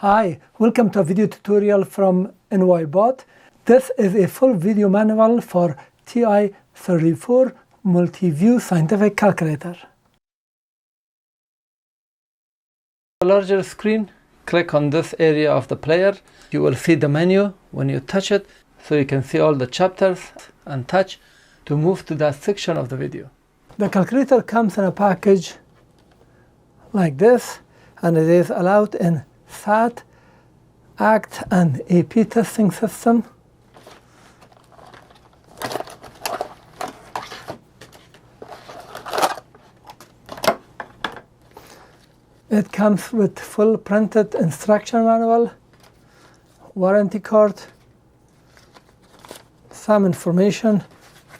Hi, welcome to a video tutorial from NYBot. This is a full video manual for TI-34 Multiview scientific calculator. A larger screen, click on this area of the player. You will see the menu when you touch it, so you can see all the chapters and touch to move to that section of the video. The calculator comes in a package like this, and it is allowed in SAT, ACT, and AP testing system. It comes with full printed instruction manual, warranty card, some information,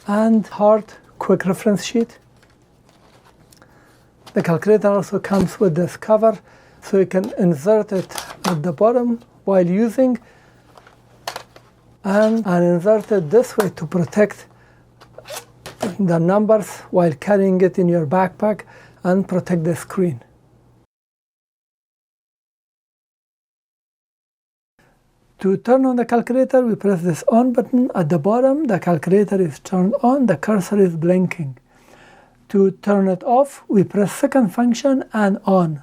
and hard quick reference sheet. The calculator also comes with this cover, so you can insert it at the bottom while using, and insert it this way to protect the numbers while carrying it in your backpack and protect the screen. To turn on the calculator, we press this on button at the bottom. The calculator is turned on, the cursor is blinking. To turn it off, we press second function and on.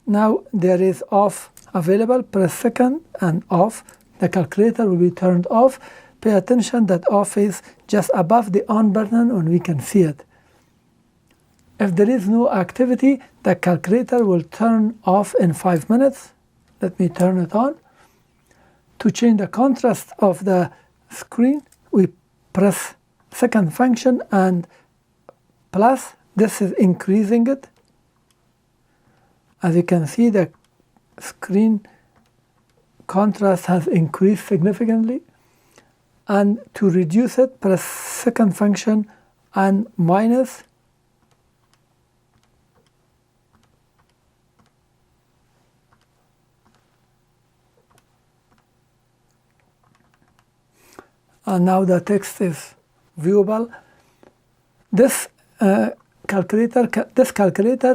Now there is off available, press second and off. The calculator will be turned off. Pay attention that off is just above the on button and we can see it. If there is no activity, the calculator will turn off in 5 minutes. Let me turn it on. To change the contrast of the screen, we press second function and plus. This is increasing it. As you can see, the screen contrast has increased significantly. And to reduce it, press second function and minus. And now the text is viewable. This calculator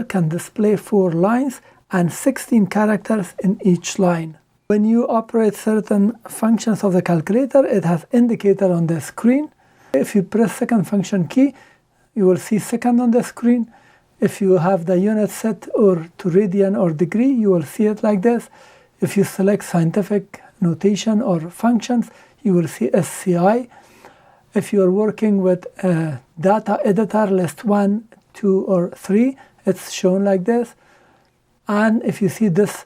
can display 4 lines and 16 characters in each line. When you operate certain functions of the calculator, it has indicator on the screen. If you press second function key, you will see second on the screen. If you have the unit set or to radian or degree, you will see it like this. If you select scientific notation or functions, you will see SCI. If you are working with a data editor, list 1, 2, or 3, it's shown like this. And if you see this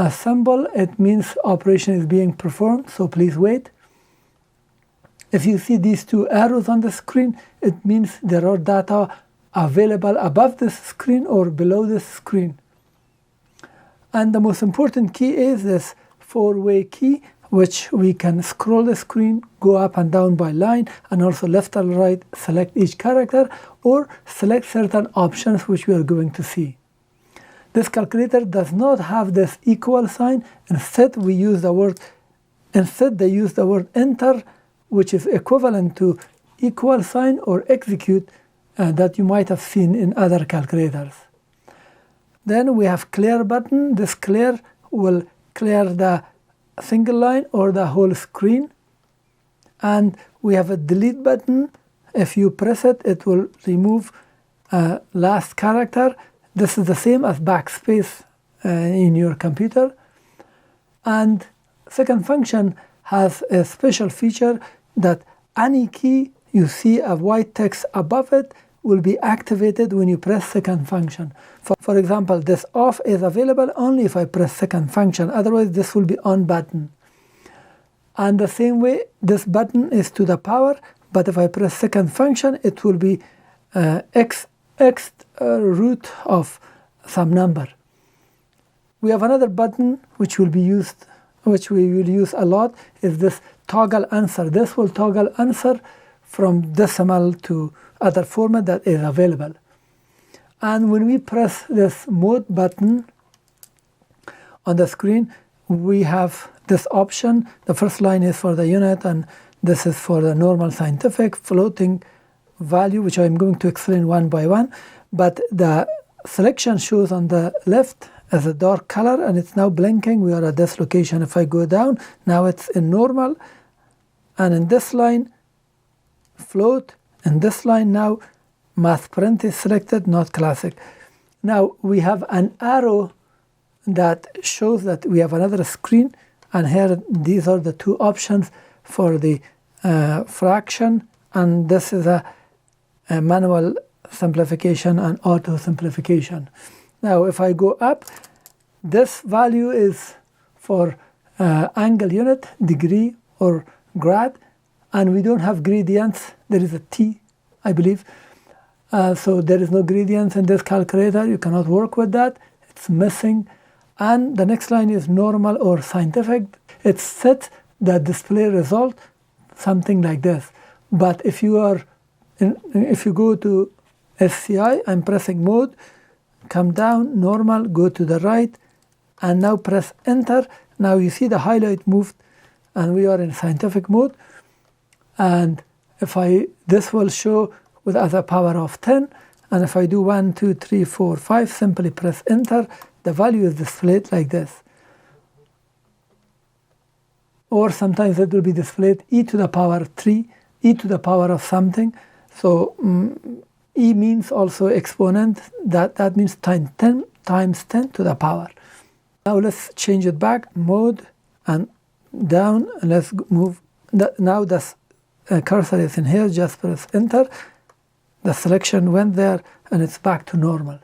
symbol, it means operation is being performed, so please wait. If you see these 2 arrows on the screen, it means there are data available above this screen or below this screen. And the most important key is this 4-way key, which we can scroll the screen, go up and down by line, and also left and right select each character, or select certain options which we are going to see. This calculator does not have this equal sign. Instead, they use the word enter, which is equivalent to equal sign or execute that you might have seen in other calculators. Then we have clear button. This clear will clear the single line or the whole screen. And we have a delete button. If you press it, it will remove last character. This is the same as backspace in your computer. And second function has a special feature that any key you see a white text above it will be activated when you press second function. For example, this off is available only if I press second function, otherwise this will be on button. And the same way, this button is to the power, but if I press second function, it will be x root of some number. We have another button which we will use a lot, is this toggle answer. This will toggle answer from decimal to other format that is available. And when we press this mode button on the screen, we have this option. The first line is for the unit, and this is for the normal scientific floating value, which I'm going to explain one by one. But the selection shows on the left as a dark color, and it's now blinking. We are at this location. If I go down, now it's in normal, and in this line, float. In this line now, math print is selected, not classic. Now we have an arrow that shows that we have another screen, and here these are the two options for the fraction, and this is a manual simplification and auto simplification. Now if I go up, this value is for angle unit, degree or grad, and we don't have gradients. There is a T, I believe. So there is no gradients in this calculator. You cannot work with that. It's missing. And the next line is normal or scientific. It's set the display result, something like this. But if you go to SCI, I'm pressing mode, come down, normal, go to the right, and now press enter. Now you see the highlight moved, and we are in scientific mode. And this will show with as a power of 10, and if I do 1, 2, 3, 4, 5, simply press enter, the value is displayed like this. Or sometimes it will be displayed e to the power 3, e to the power of something. So e means also exponent, that means times 10 to the power. Now let's change it back, mode and down, and let's move. Now the cursor is in here, just press enter. The selection went there, and it's back to normal.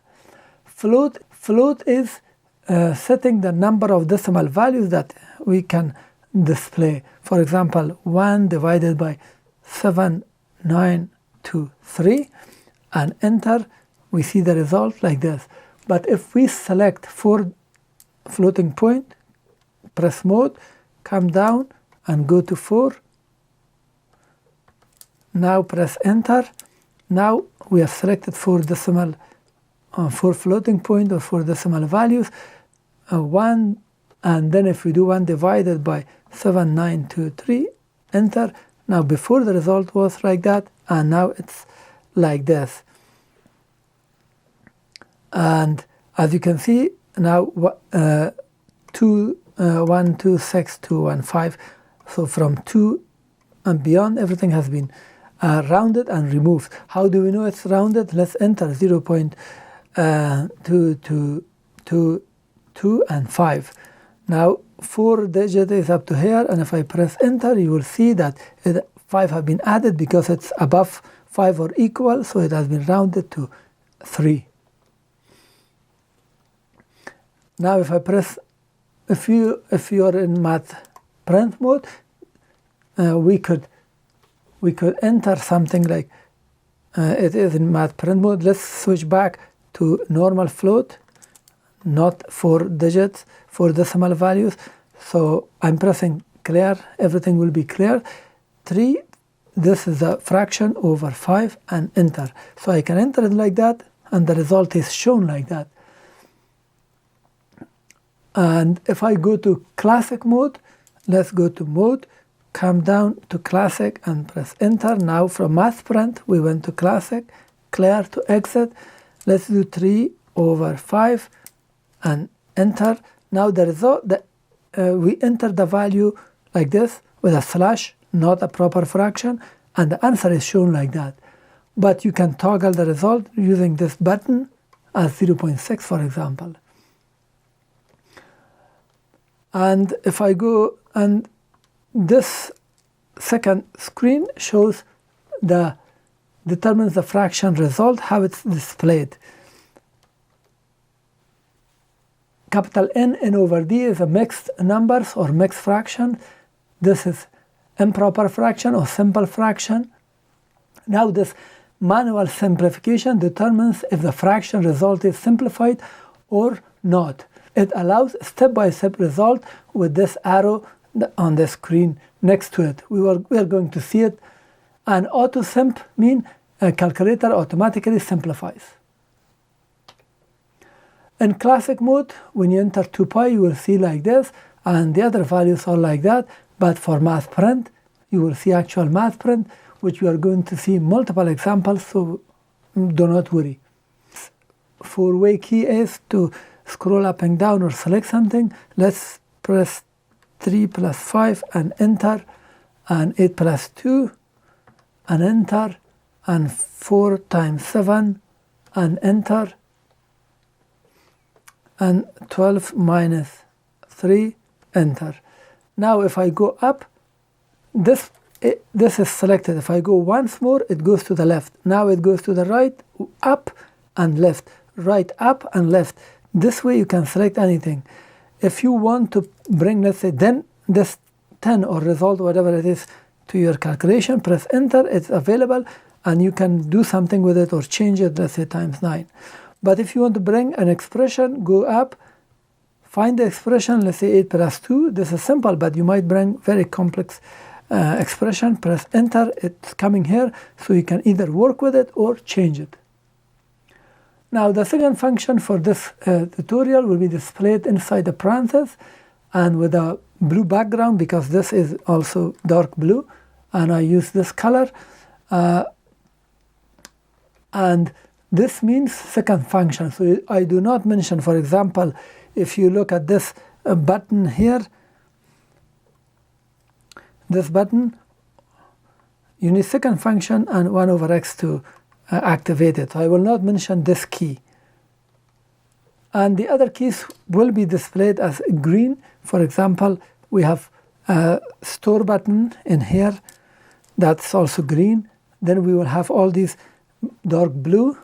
Float is setting the number of decimal values that we can display. For example, 1 divided by 7923, and enter, we see the result like this. But if we select 4 floating point, press mode, come down and go to 4, now press enter. Now we have selected 4 floating point or 4 decimal values, 1, and then if we do 1 divided by 7923, enter. Now before the result was like that, and now it's like this. And as you can see now, 1, 2, 6, 2, and 5. So from 2 and beyond, everything has been rounded and removed. How do we know it's rounded? Let's enter 0.222 and 5. Now 4 digit is up to here, and if I press enter, you will see that 5 have been added because it's above 5 or equal, so it has been rounded to 3. Now if I press, if you are in math print mode, we could enter something like it is in math print mode. Let's switch back to normal float, not 4 digits, 4 decimal values. So I'm pressing clear, everything will be clear. 3, this is a fraction over 5, and enter. So I can enter it like that, and the result is shown like that. And if I go to classic mode, let's go to mode, come down to classic and press enter. Now from math print we went to classic, clear to exit. Let's do 3 over 5 and enter. Now the result, we enter the value like this with a slash, not a proper fraction, and the answer is shown like that. But you can toggle the result using this button as 0.6, for example. And if I go, and this second screen shows determines the fraction result, how it's displayed. Capital N over D is a mixed numbers or mixed fraction. This is improper fraction or simple fraction. Now this manual simplification determines if the fraction result is simplified or not. It allows step-by-step result with this arrow on the screen next to it. We are going to see it. And auto simp means a calculator automatically simplifies. In classic mode, when you enter 2pi, you will see like this, and the other values are like that. But for math print, you will see actual math print, which we are going to see multiple examples, so do not worry. 4-way key is to scroll up and down or select something. Let's press 3 plus 5 and enter, and 8 plus 2 and enter, and 4 times 7 and enter, and 12 minus 3, enter. Now if I go up, this is selected. If I go once more, it goes to the left. Now it goes to the right, up and left, right, up and left. This way you can select anything. If you want to bring, let's say, then this 10 or result, whatever it is, to your calculation, press enter, it's available, and you can do something with it or change it, let's say times 9. But if you want to bring an expression, go up, find the expression, let's say 8 plus 2. This is simple, but you might bring very complex expression, press enter, it's coming here, so you can either work with it or change it. Now the second function for this tutorial will be displayed inside the parentheses and with a blue background, because this is also dark blue and I use this color, and this means second function. So I do not mention, for example, if you look at this button here, this button, you need second function and 1 over x to activate it. So I will not mention this key. And the other keys will be displayed as green. For example, we have a store button in here, that's also green. Then we will have all these dark blue.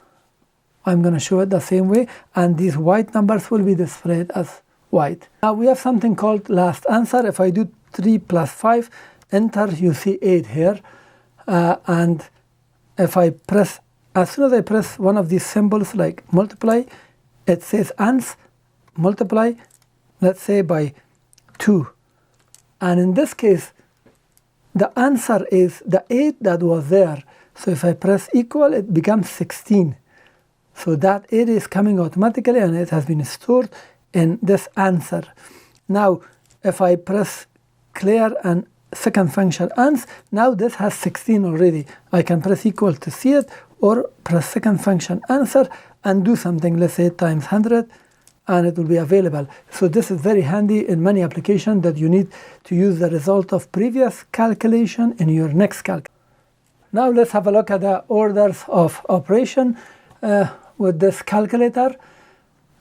I'm going to show it the same way, and these white numbers will be displayed as white. Now we have something called last answer. If I do 3 plus 5, enter, you see 8 here, and if I press, as soon as I press one of these symbols like multiply, it says ans, multiply, let's say by 2, and in this case the answer is the 8 that was there. So if I press equal, it becomes 16. So that 8 is coming automatically and it has been stored in this answer. Now if I press clear and second function ans, now this has 16 already. I can press equal to see it, or press second function answer and do something, let's say times 100, and it will be available. So this is very handy in many applications that you need to use the result of previous calculation in your next calculation. Now let's have a look at the orders of operation with this calculator.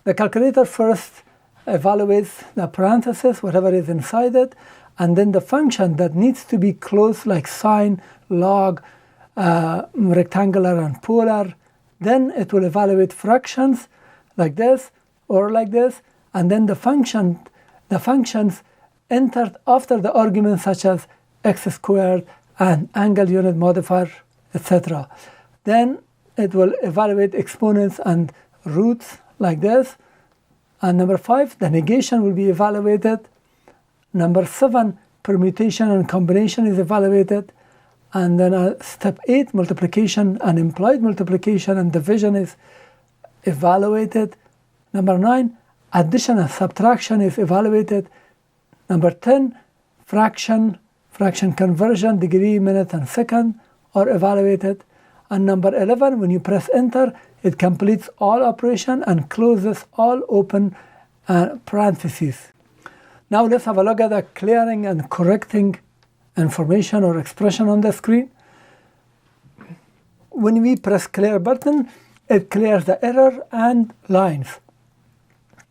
The calculator first evaluates the parentheses, whatever is inside it, and then the function that needs to be closed, like sine, log, rectangular and polar. Then it will evaluate fractions like this or like this, and then the functions entered after the arguments such as x squared and angle unit modifier, etc. Then it will evaluate exponents and roots like this. And number 5, the negation will be evaluated. Number 7, permutation and combination is evaluated. And then step 8, multiplication and implied multiplication and division is evaluated. Number 9, addition and subtraction is evaluated. Number 10, fraction conversion, degree, minute, and second are evaluated. And number 11, when you press enter, it completes all operation and closes all open parentheses. Now let's have a look at the clearing and correcting information or expression on the screen. When we press clear button, it clears the error and lines.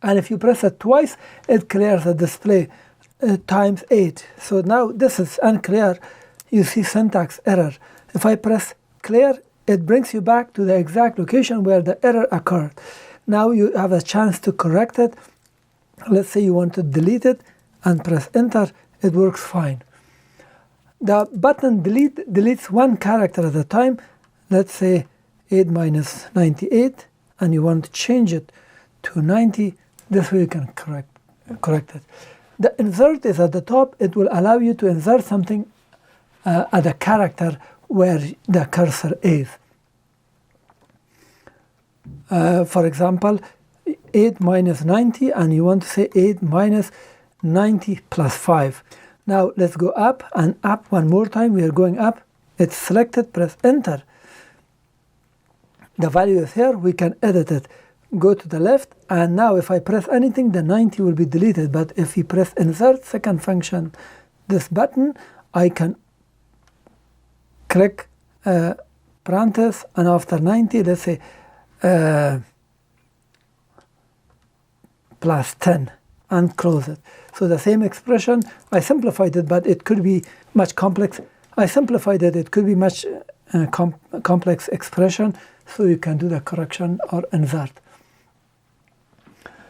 And if you press it twice, it clears the display times 8. So now this is unclear. You see syntax error. If I press clear, it brings you back to the exact location where the error occurred. Now you have a chance to correct it. Let's say you want to delete it and press enter, it works fine. The button delete deletes one character at a time. Let's say 8 minus 98, and you want to change it to 90. This way you can correct it. The insert is at the top. It will allow you to insert something at the character where the cursor is. For example, 8 minus 90, and you want to say 8 minus 90 plus 5. Now let's go up and up one more time. We are going up. It's selected, press enter. The value is here. We can edit it. go to the left, and now if I press anything, the 90 will be deleted. But if you press insert second function, this button, I can click parenthesis, and after 90, let's say plus 10, and close it. So the same expression, I simplified it, but it could be much complex. I simplified it, it could be much complex expression, so you can do the correction or insert.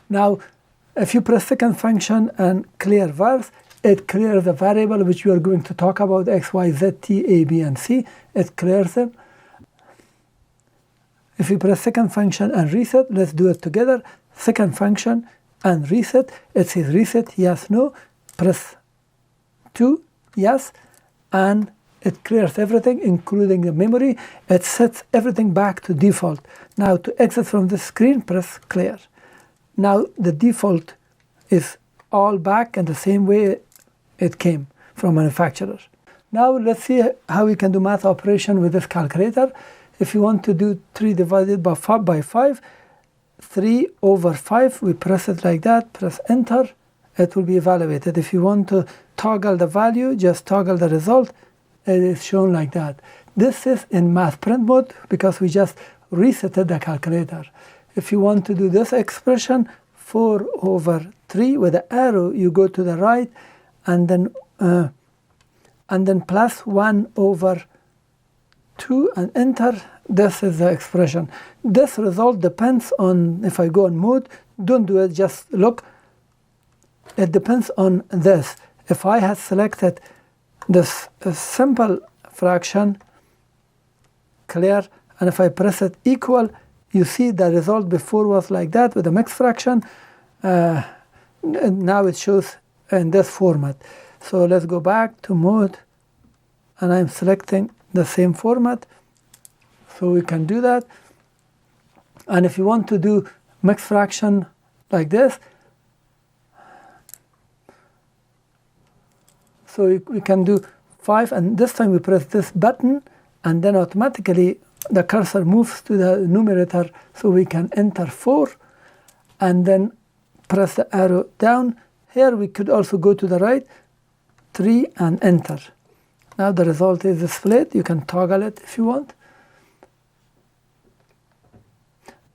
Now, if you press second function and clear vars, it clears the variable which we are going to talk about, x, y, z, t, a, b, and c. It clears them. If you press second function and reset, let's do it together. Second function and reset. It says reset, yes, no. Press 2, yes, and it clears everything, including the memory. It sets everything back to default. Now, to exit from the screen, press clear. Now, the default is all back in the same way it came from manufacturer. Now, let's see how we can do math operation with this calculator. If you want to do 3 divided by 5, 3 over 5, we press it like that, press enter, it will be evaluated. If you want to toggle the value, just toggle the result, it is shown like that. This is in math print mode because we just resetted the calculator. If you want to do this expression, 4 over 3, with the arrow, you go to the right, and then plus 1 over 2 and enter. This is the expression. This result depends on, if I go on mode, don't do it, just look. It depends on this. If I had selected this simple fraction, clear, and if I press it equal, you see the result before was like that with a mixed fraction. Now it shows in this format. So let's go back to mode, and I'm selecting the same format. So we can do that. And if you want to do mixed fraction like this, so we can do 5, and this time we press this button, and then automatically the cursor moves to the numerator, so we can enter 4, and then press the arrow down. Here we could also go to the right, 3, and enter. Now the result is displayed. You can toggle it if you want.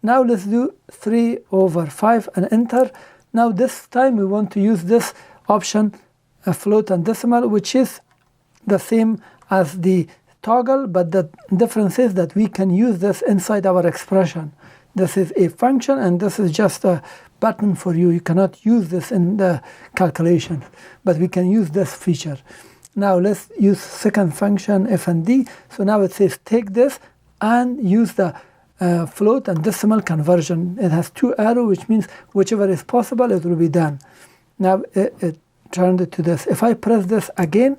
Now let's do 3 over 5 and enter. Now this time we want to use this option, float and decimal, which is the same as the toggle, but the difference is that we can use this inside our expression. This is a function, and this is just a button for you. You cannot use this in the calculation, but we can use this feature. Now let's use second function f and d. So now it says take this and use the float and decimal conversion. It has 2 arrows, which means whichever is possible, it will be done. Now it turned it to this. If I press this again,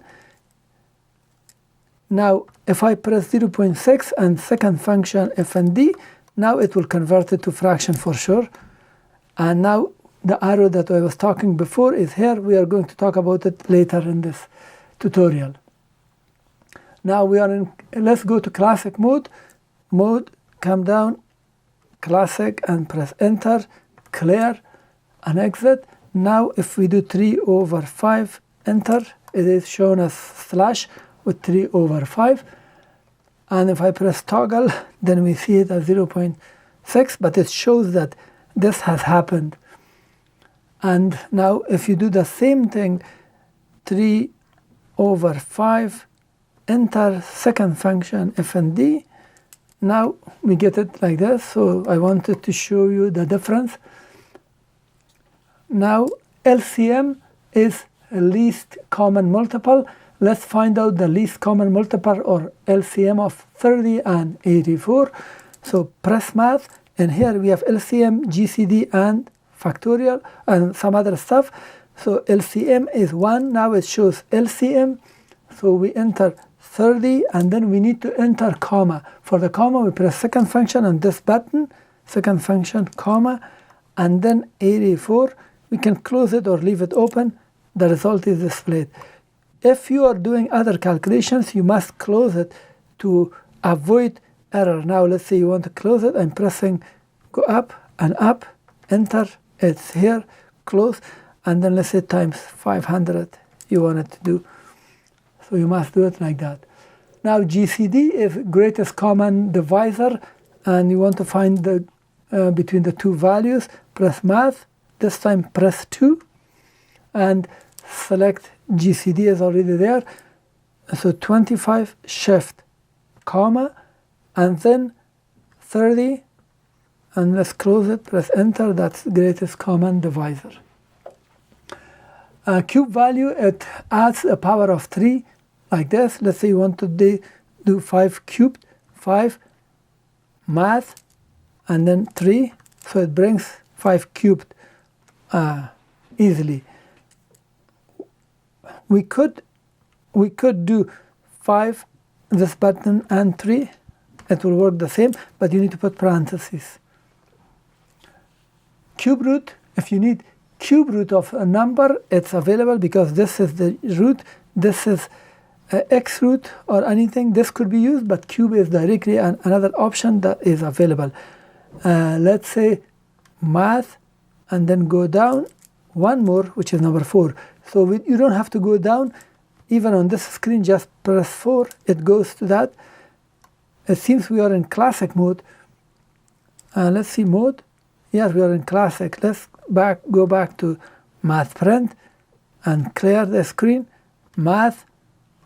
now if I press 0.6 and second function f and d, now it will convert it to fraction for sure. And now the arrow that I was talking before is here. We are going to talk about it later in this tutorial. Now we are in, let's go to classic mode. Come down, classic, and press enter, clear, and exit. Now if we do 3 over 5, enter, it is shown as slash with 3 over 5. And if I press toggle, then we see it as 0.6, but it shows that this has happened. And now if you do the same thing, 3 over 5, enter, second function f and d, now we get it like this. So I wanted to show you the difference. Now LCM is least common multiple. Let's find out the least common multiple, or LCM, of 30 and 84. So press math, and here we have LCM, GCD, and factorial, and some other stuff. So LCM is 1. Now it shows LCM. So we enter 30, and then we need to enter comma. For the comma, we press second function on this button, second function, comma, and then 84. We can close it or leave it open. The result is displayed. If you are doing other calculations, you must close it to avoid error. Now let's say you want to close it. I'm pressing go up, and up, enter, it's here, close, and then let's say times 500 you want it to do. So you must do it like that. Now GCD is greatest common divisor, and you want to find the between the two values. Press math, this time press 2, and select GCD is already there. So 25, shift, comma, and then 30, and let's close it, press enter, that's greatest common divisor. Cube value, it adds a power of 3 like this. Let's say you want to do 5 cubed, 5, math, and then 3, so it brings 5 cubed easily. We could do 5, this button, and 3. It will work the same, but you need to put parentheses. Cube root, if you need cube root of a number, it's available because this is the root, this is x root or anything. This could be used, but cube is directly another option that is available. Let's say math, and then go down one more, which is number 4. So you don't have to go down. Even on this screen, just press 4, it goes to that. It seems we are in classic mode. Let's see mode. Yes, we are in classic. Let's go back to math print and clear the screen. Math,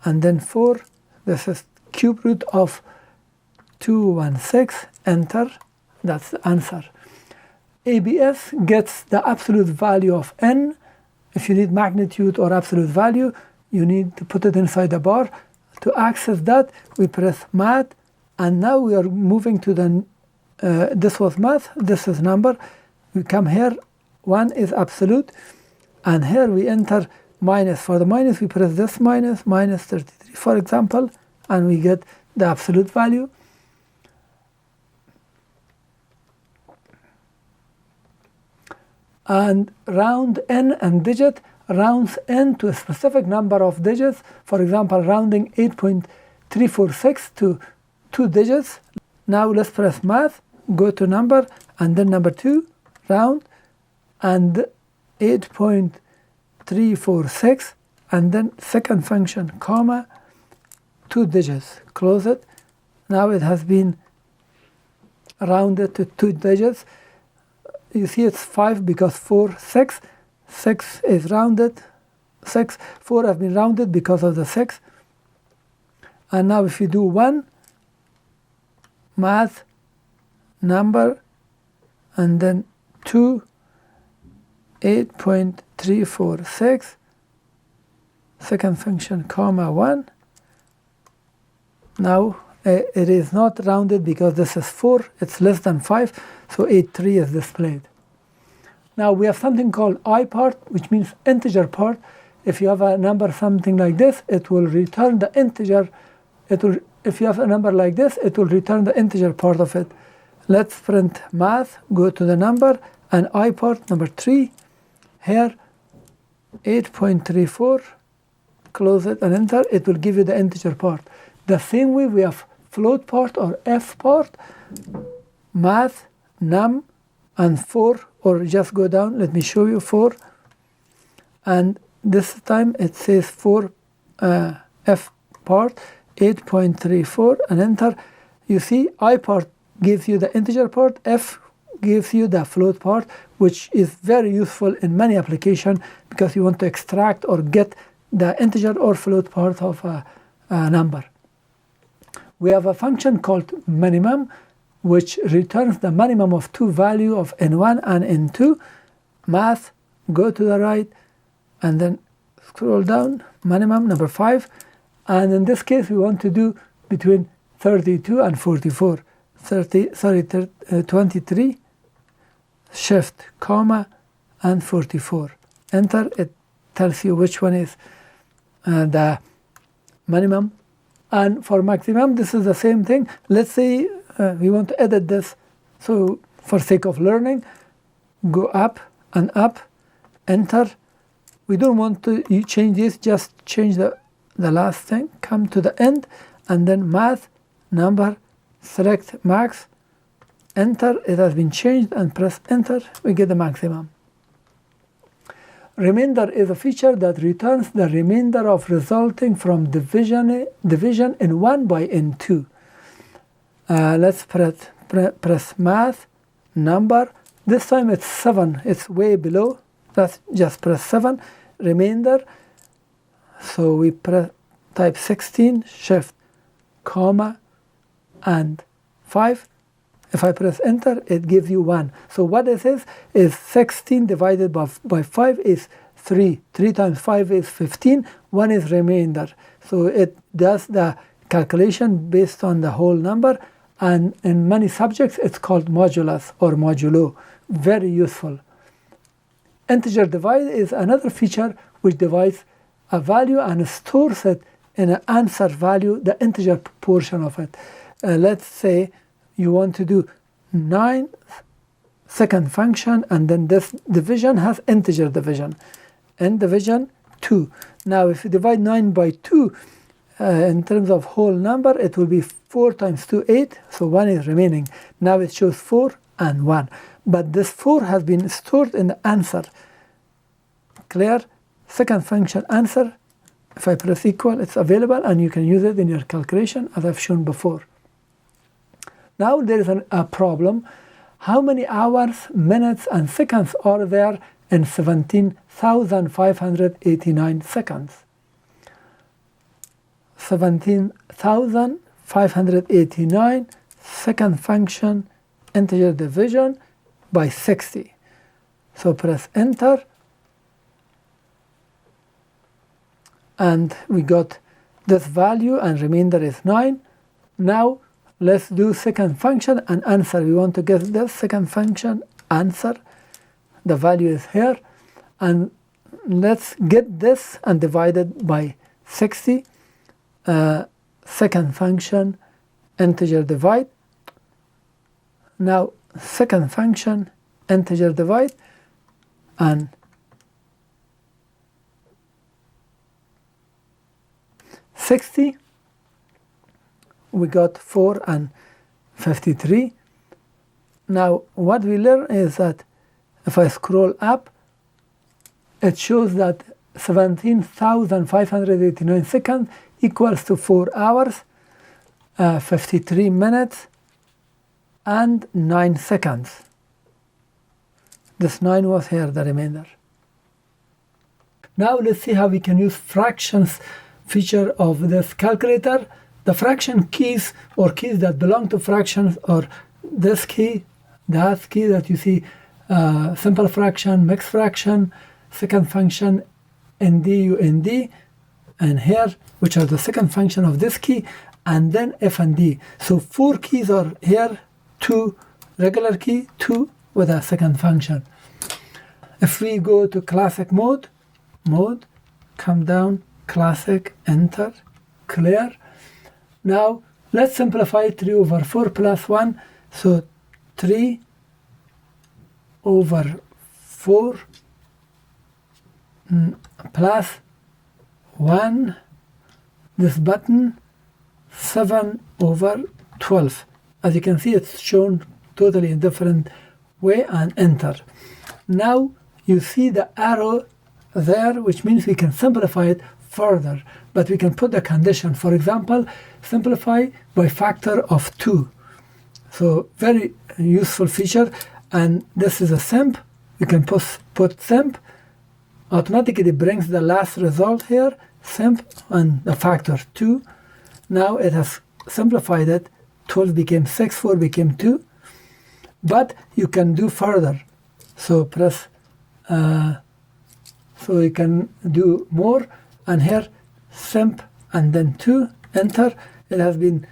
and then 4. This is cube root of 216. Enter. That's the answer. ABS gets the absolute value of n. If you need magnitude or absolute value, you need to put it inside the bar. To access that, we press math, and now we are moving to the, this was math, this is number. We come here, 1 is absolute, and here we enter minus. For the minus, we press this minus 33, for example, and we get the absolute value. And round n and digit rounds n to a specific number of digits. For example, rounding 8.346 to 2 digits. Now let's press math, go to number, and then number 2, round, and 8.346, and then second function, comma, 2 digits. Close it. Now it has been rounded to 2 digits. You see it's 5 because 4, 6. 6 is rounded. 6, 4 have been rounded because of the 6. And now if you do 1, math, number, and then 2, 8.346, second function, comma, 1. Now it is not rounded because this is 4, it's less than 5, so 83 is displayed. Now we have something called I part, which means integer part. If you have a number something like this, it will return the integer. If you have a number like this, it will return the integer part of it. Let's print math, go to the number, and I part number 3. Here, 8.34, close it and enter. It will give you the integer part. The same way we have float part or f part, math, num, and 4, or just go down. Let me show you 4. And this time it says 4 f part, 8.34, and enter. You see, I part gives you the integer part, f gives you the float part, which is very useful in many applications because you want to extract or get the integer or float part of a number. We have a function called minimum, which returns the minimum of 2 values of n1 and n2. Math, go to the right, and then scroll down, minimum number 5. And in this case, we want to do between 32 and 44. 23, shift, comma, and 44. Enter, it tells you which one is the minimum. And for maximum, this is the same thing. Let's say we want to edit this. So for sake of learning, go up and up, enter. We don't want to change this, just change the last thing. Come to the end, and then math, number, select max, enter, it has been changed, and press enter, we get the maximum. Remainder is a feature that returns the remainder of resulting from division in 1 by n2. Let's press math, number. This time it's 7, it's way below. Let's just press 7, remainder. So we type 16, shift, comma, and 5. If I press enter, it gives you 1. So what this is 16 divided by 5 is 3. 3 times 5 is 15. 1 is remainder. So it does the calculation based on the whole number. And in many subjects, it's called modulus or modulo. Very useful. Integer divide is another feature which divides a value and stores it in an answer value, the integer portion of it. Let's say you want to do 9 second function, and then this division has integer division. N division 2. Now if you divide 9 by 2, in terms of whole number, it will be 4 times 2, 8. So 1 is remaining. Now it shows 4 and 1. But this 4 has been stored in the answer. Clear? Second function answer. If I press equal, it's available, and you can use it in your calculation as I've shown before. Now there is a problem. How many hours, minutes, and seconds are there in 17,589 seconds? 17,589 second function integer division by 60. So press enter, and we got this value, and remainder is 9. Now let's do second function and answer. We want to get this second function answer. The value is here, and let's get this and divide it by 60. Second function integer divide. Now second function integer divide, and $60, we got 4 and 53. Now what we learn is that if I scroll up, it shows that 17,589 seconds equals to 4 hours, 53 minutes, and 9 seconds. This 9 was here, the remainder. Now let's see how we can use fractions feature of this calculator. The fraction keys, or keys that belong to fractions, or this key, that key that you see, simple fraction, mixed fraction, second function, nd, und, and here, which are the second function of this key, and then f and d. So 4 keys are here, 2 regular key, 2 with a second function. If we go to classic mode, come down, classic, enter, clear. Now let's simplify 3 over 4 plus 1. So 3 over 4 plus 1, this button, 7 over 12. As you can see, it's shown totally in different way, and enter. Now you see the arrow there, which means we can simplify it further, but we can put the condition. For example, simplify by factor of 2. So very useful feature. And this is a simp. We can put simp. Automatically brings the last result here, simp, and the factor 2. Now it has simplified it. 12 became 6, 4 became 2. But you can do further. So press, so you can do more. And here, simp, and then 2, enter. It has been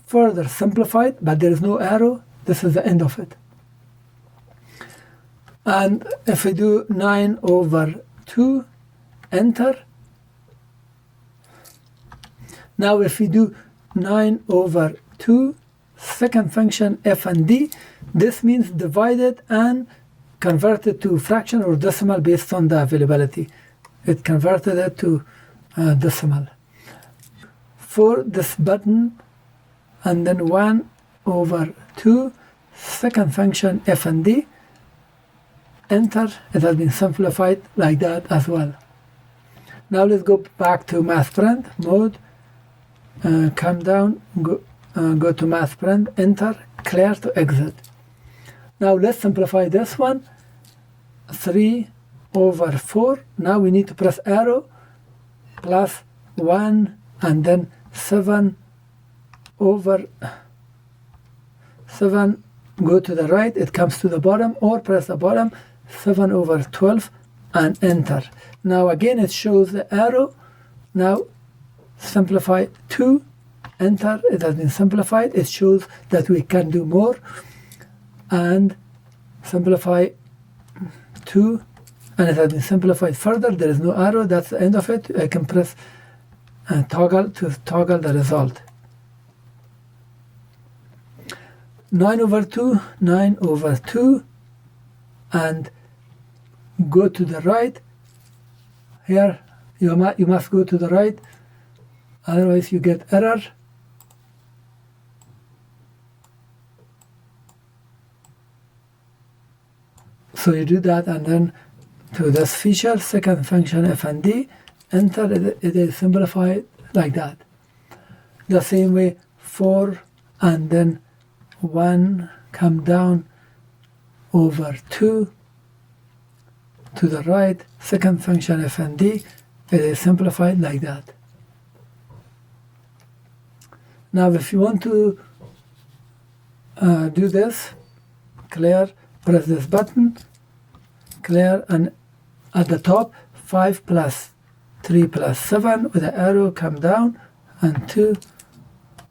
further simplified, but there is no arrow. This is the end of it. And if we do 9 over 2, enter. Now if we do 9 over 2, second function f and d, this means divided and converted to fraction or decimal based on the availability. It converted it to decimal. For this button, and then 1 over 2, second function f and d, enter. It has been simplified like that as well. Now let's go back to math print mode, come down, go to math print, enter, clear to exit. Now let's simplify this one. 3/4. Now we need to press arrow, plus 1, and then 7/7. Go to the right, it comes to the bottom, or press the bottom, 7/12, and enter. Now again it shows the arrow. Now simplify 2, enter. It has been simplified. It shows that we can do more, and simplify 2, and it has been simplified further. There is no arrow. That's the end of it. I can press toggle to toggle the result. 9/2, 9/2, and go to the right. Here you must go to the right, otherwise you get error. So you do that, and then to this feature, second function f and d, enter. It is simplified like that. The same way 4, and then 1, come down over 2 to the right, second function f and d, it is simplified like that. Now if you want to do this, clear, press this button, clear, and at the top 5 plus 3 plus 7 with the arrow, come down, and 2.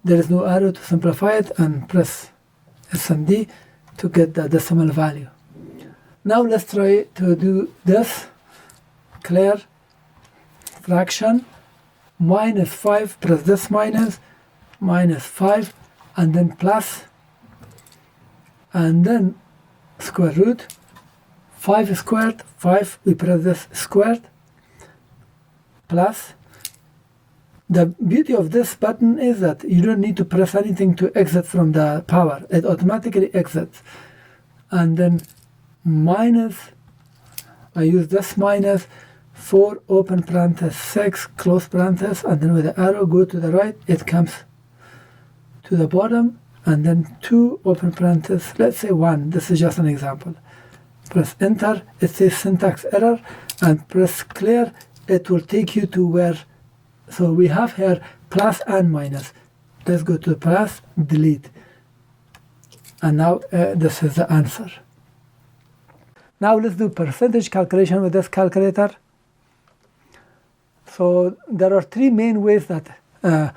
There is no arrow to simplify it, and press S and D to get the decimal value. Now let's try to do this. Clear, fraction, -5, press this -5, and then plus, and then square root, 5 squared, 5, we press this squared, plus. The beauty of this button is that you don't need to press anything to exit from the power. It automatically exits. And then minus, I use this -4, open parenthesis, 6, close parenthesis, and then with the arrow go to the right, it comes to the bottom, and then 2, open parenthesis, let's say 1, this is just an example. Press enter, it says syntax error, and press clear, it will take you to where. So we have here plus and minus. Let's go to plus, delete. And now this is the answer. Now let's do percentage calculation with this calculator. So there are 3 main ways that a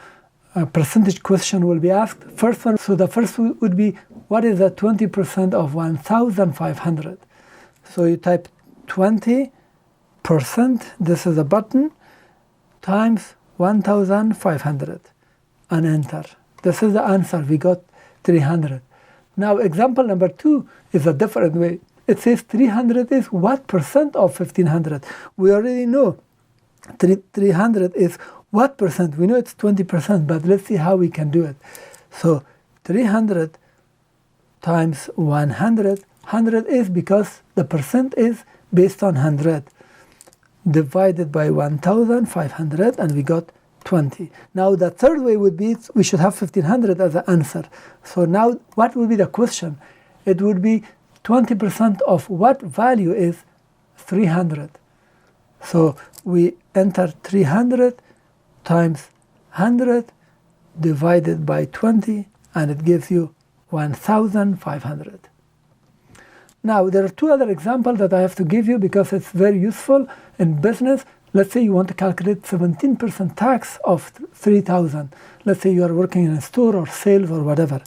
percentage question will be asked. First one, so the first would be, what is the 20% of 1,500? So you type 20%, this is a button, times 1,500, and enter. This is the answer. We got 300. Now example number 2 is a different way. It says 300 is what percent of 1,500? We already know 300 is what percent? We know it's 20%, but let's see how we can do it. So 300 times 100, 100 is because the percent is based on 100. Divided by 1,500, and we got 20. Now the third way would be, we should have 1,500 as the answer. So now what would be the question? It would be 20% of what value is 300. So we enter 300 times 100 divided by 20, and it gives you 1,500. Now, there are 2 other examples that I have to give you because it's very useful in business. Let's say you want to calculate 17% tax of 3,000. Let's say you are working in a store or sales or whatever.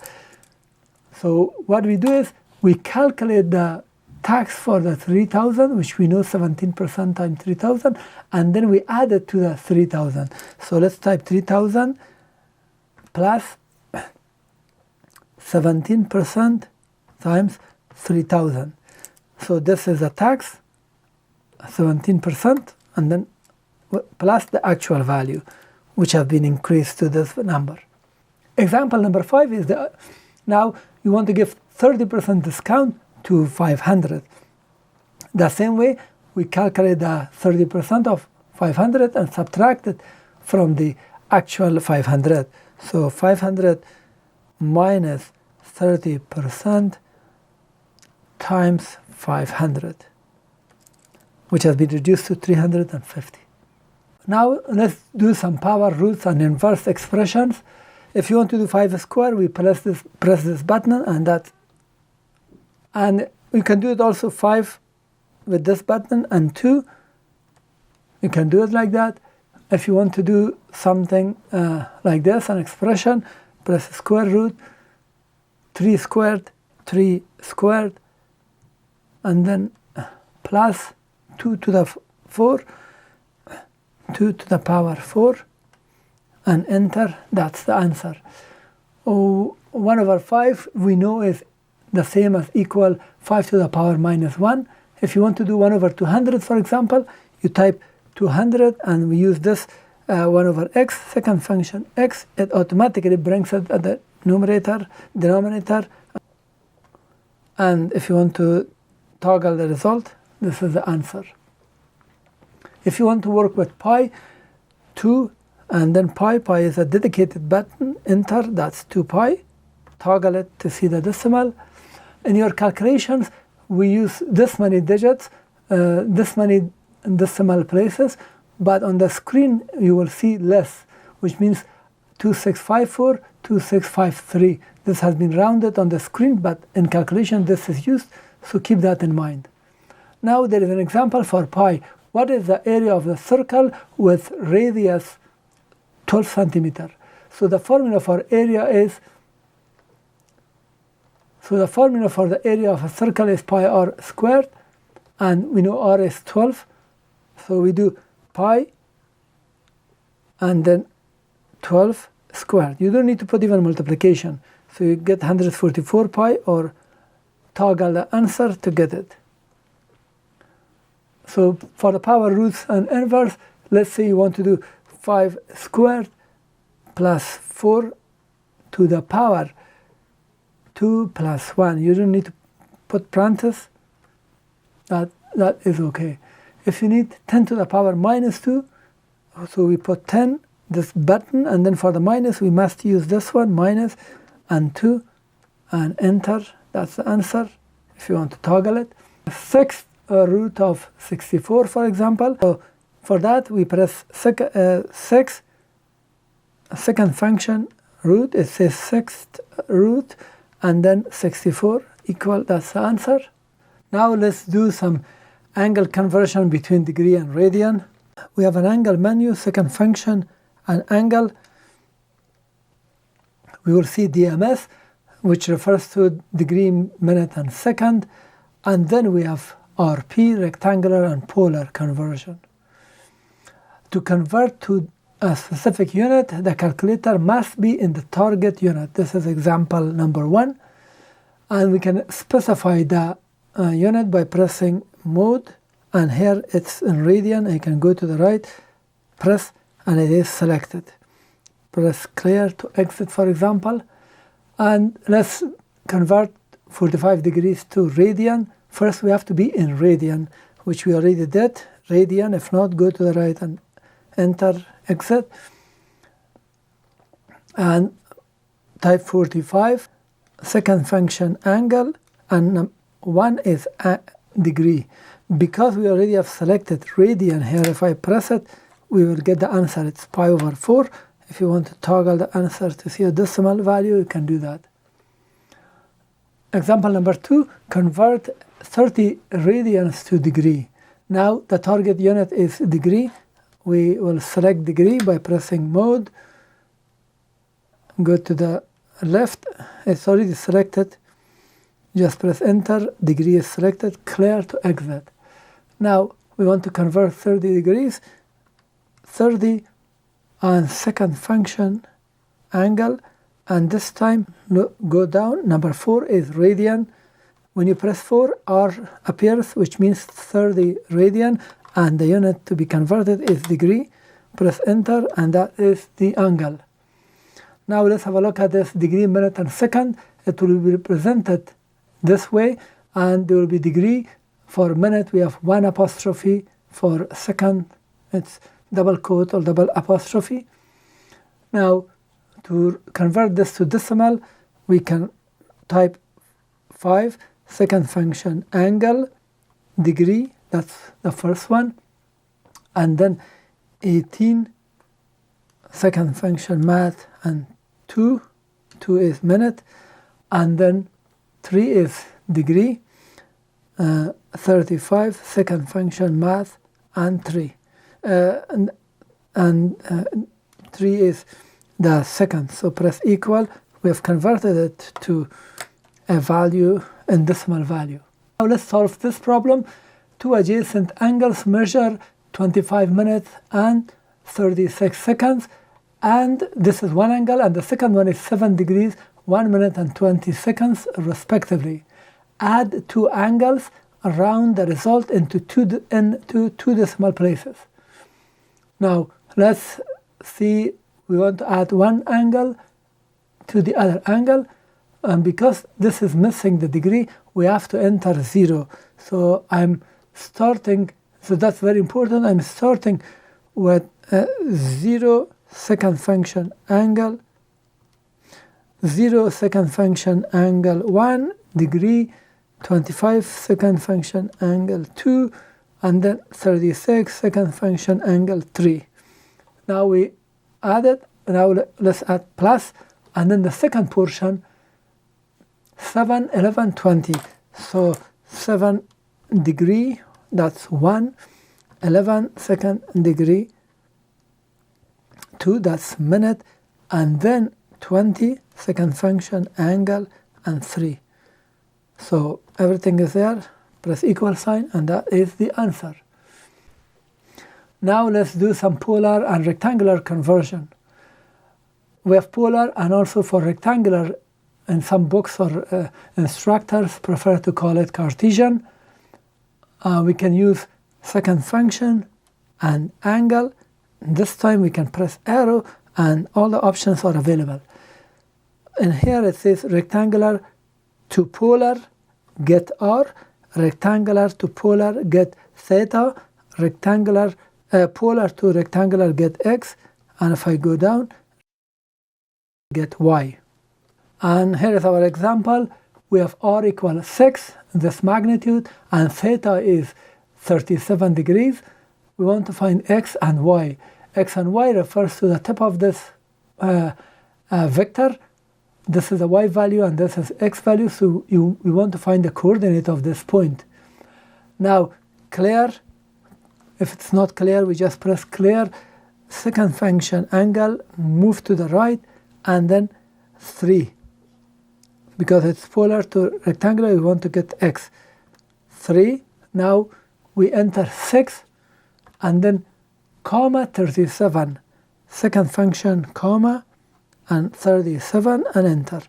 So what we do is we calculate the tax for the 3,000, which we know 17% times 3,000, and then we add it to the 3,000. So let's type 3,000 plus 17% times 3,000. So this is a tax, 17%, and then plus the actual value, which have been increased to this number. Example number 5 is now you want to give 30% discount to 500. The same way, we calculate the 30% of 500 and subtract it from the actual 500. So 500 minus 30% times 500, which has been reduced to 350. Now let's do some power, roots, and inverse expressions. If you want to do 5 square, we press this button, and we can do it also 5 with this button, and 2. You can do it like that. If you want to do something like this, an expression, press square root, 3 squared, 3 squared, and then plus 2 to the 4, 2 to the power 4, and enter. That's the answer. 1/5 we know is the same as equal 5 to the power minus 1. If you want to do 1/200, for example, you type 200 and we use this 1/x, second function x, it automatically brings it at the denominator. And if you want to toggle the result, this is the answer. If you want to work with pi, 2 and then pi is a dedicated button, enter, that's 2 pi, toggle it to see the decimal. In your calculations, we use this many digits, this many decimal places, but on the screen you will see less, which means 2654, 2653. This has been rounded on the screen, but in calculation this is used, so keep that in mind. Now there is an example for pi. What is the area of the circle with radius 12 centimeter? So the formula for area is, the area of a circle is pi r squared, and we know r is 12. So we do pi and then 12 squared. You don't need to put even multiplication. So you get 144 pi, or toggle the answer to get it. So for the power, roots, and inverse, let's say you want to do 5 squared plus 4 to the power 2 plus 1. You don't need to put parentheses. That is okay. If you need 10 to the power minus 2, so we put 10, this button, and then for the minus we must use this one, minus and 2, and enter. That's the answer if you want to toggle it. 6th root of 64, for example. So for that we press 6, second function root, it says 6th root, and then 64 equal, that's the answer. Now let's do some angle conversion between degree and radian. We have an angle menu, second function, an angle. We will see DMS, which refers to degree, minute, and second. And then we have RP, rectangular and polar conversion. To convert to a specific unit, the calculator must be in the target unit. This is example number 1. And we can specify the unit by pressing mode, and here it's in radian. I can go to the right, press, and it is selected. Press clear to exit, for example. And let's convert 45 degrees to radian. First we have to be in radian, which we already did, radian. If not, go to the right and enter, exit, and type 45, second function angle, and 1 is a degree. Because we already have selected radian here, if I press it, we will get the answer. It's pi/4. If you want to toggle the answer to see a decimal value, you can do that. Example number 2, convert 30 radians to degree. Now the target unit is degree. We will select degree by pressing mode, go to the left, it's already selected, just press enter, degree is selected, clear to exit. Now we want to convert 30 degrees, 30 and second function angle, and this time go down, number 4 is radian. When you press 4, R appears, which means 30 radian, and the unit to be converted is degree. Press enter, and that is the angle. Now let's have a look at this degree, minute, and second. It will be represented this way, and there will be degree. For minute we have 1 apostrophe, for second it's double quote or double apostrophe. Now to convert this to decimal, we can type 5 second function angle degree, that's the first one, and then 18 second function math, and 2 is minute, and then 3 is degree, 35 second function math, and 3 3 is the second. So press equal. We have converted it to a value in decimal value. Now let's solve this problem. Two adjacent angles measure 25 minutes and 36 seconds, and this is one angle, and the second one is 7 degrees, 1 minute and 20 seconds respectively. Add two angles, round the result into two decimal places. Now let's see, we want to add one angle to the other angle, and because this is missing the degree, we have to enter 0. So I'm starting, so that's very important, I'm starting with 0 second function angle, 0 second function angle 1 degree, 25 second function angle 2, and then 36 second function angle 3. Now we added, now let's add plus, and then the second portion 7, 11, 20. So 7 degree, that's 1, 11 second degree 2, that's minute, and then 20 second function angle and 3. So everything is there, press equal sign, and that is the answer. Now let's do some polar and rectangular conversion. We have polar and also for rectangular. In some books or instructors prefer to call it Cartesian. We can use second function and angle. This time we can press arrow and all the options are available. And here it says rectangular to polar, get R, rectangular to polar, get theta, rectangular polar to rectangular, get X, and if I go down, get Y. And here is our example. We have R equals 6, this magnitude, and theta is 37 degrees. We want to find X and Y. X and Y refers to the tip of this vector. This is the Y value and this is X value, so we want to find the coordinate of this point. Now, clear. If it's not clear, we just press clear. Second function angle, move to the right, and then 3. Because it's polar to rectangular, we want to get X. 3. Now we enter 6, and then comma 37. Second function, comma, and 37, and enter.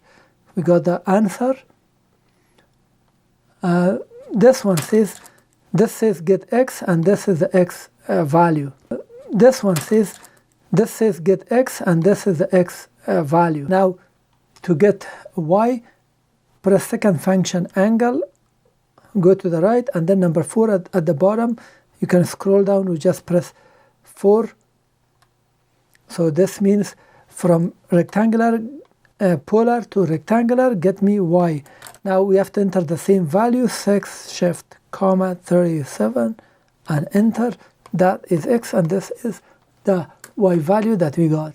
We got the answer. This one says, this says get X, and this is the X value. This one says, this says get X, and this is the X value. Now, to get Y, press second function angle, go to the right, and then number 4 at the bottom. You can scroll down, we just press 4. So this means from rectangular, polar to rectangular, get me Y. Now we have to enter the same value, 6, shift, comma, 37, and enter. That is X, and this is the Y value that we got.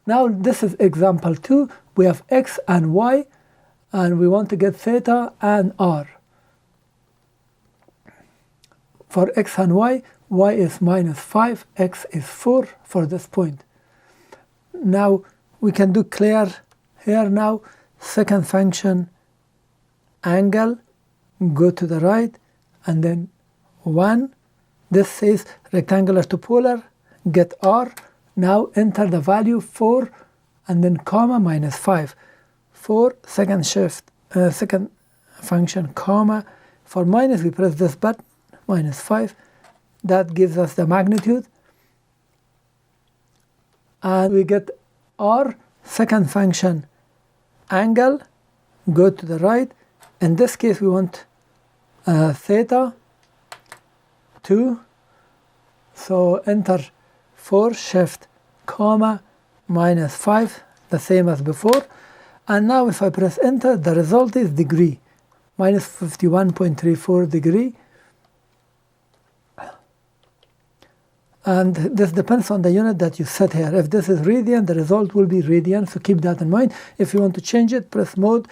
Now this is example 2. We have X and Y, and we want to get theta and R. For X and Y, Y is -5, X is 4 for this point. Now we can do clear here now. Second function angle, go to the right, and then 1. This says rectangular to polar, get R. Now enter the value 4, and then comma -5. 4, second shift, second function, comma. For minus, we press this button, -5. That gives us the magnitude. And we get R, second function, angle, go to the right, In this case we want theta 2, so enter 4 shift comma minus 5, the same as before. And now if I press enter, the result is degree, minus 51.34 degree. And this depends on the unit that you set here. If this is radian, the result will be radian, so keep that in mind. If you want to change it, press mode,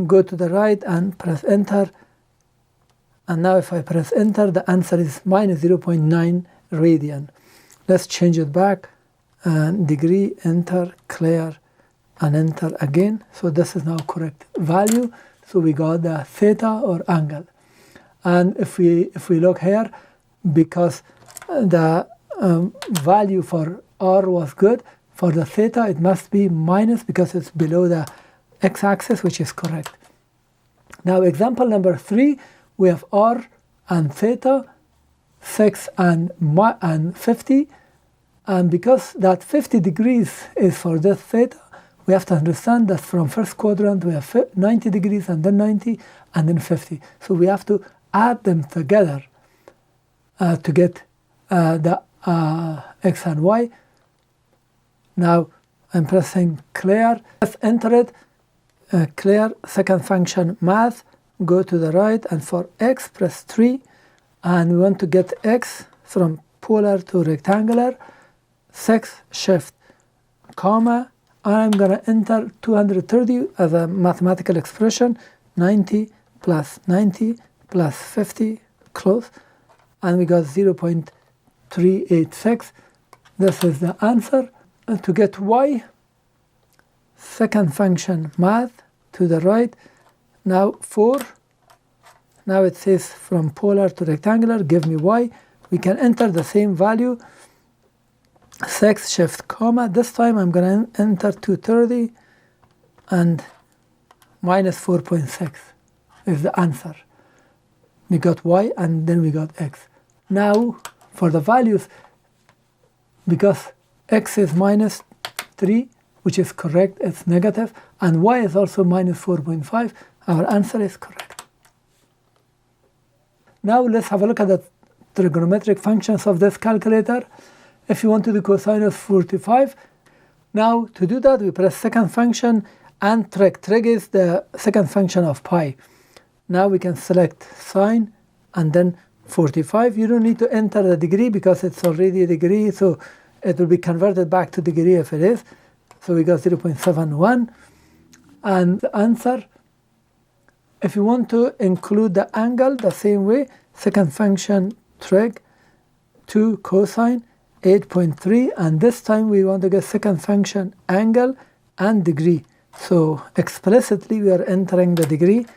go to the right and press enter. And now if I press enter, the answer is minus 0.9 radian. Let's change it back, and degree, enter, clear, and enter again. So this is now correct value. So we got the theta or angle. And if we look here, because the value for r was good, for the theta it must be minus because it's below the x-axis, which is correct. Now example number 3, we have r and theta 6 and 50, and because that 50 degrees is for this theta, we have to understand that from first quadrant we have 90 degrees and then 90 and then 50. So we have to add them together to get the x and y. Now I'm pressing clear. Let's enter it. Clear, second function math, go to the right, and for x press 3, and we want to get x from polar to rectangular. 6 shift comma, I'm gonna enter 230 as a mathematical expression, 90 plus 50, close, and we got 0.386. This is the answer. To get y, second function math, to the right, now 4, now it says from polar to rectangular, give me y. We can enter the same value, 6 shift comma, this time I'm going to enter 230 and minus 4.6 is the answer. We got y and then we got x. Now for the values, because x is minus 3, which is correct, it's negative, and y is also minus 4.5, our answer is correct. Now let's have a look at the trigonometric functions of this calculator. If you want to do cosine of 45, now to do that we press second function and trig. Trig is the second function of pi. Now we can select sine and then 45. You don't need to enter the degree because it's already a degree, so it will be converted back to degree if it is. So we got 0.71. And the answer, if you want to include the angle the same way, second function trig, 2 cosine, 8.3, and this time we want to get second function angle and degree. So explicitly we are entering the degree.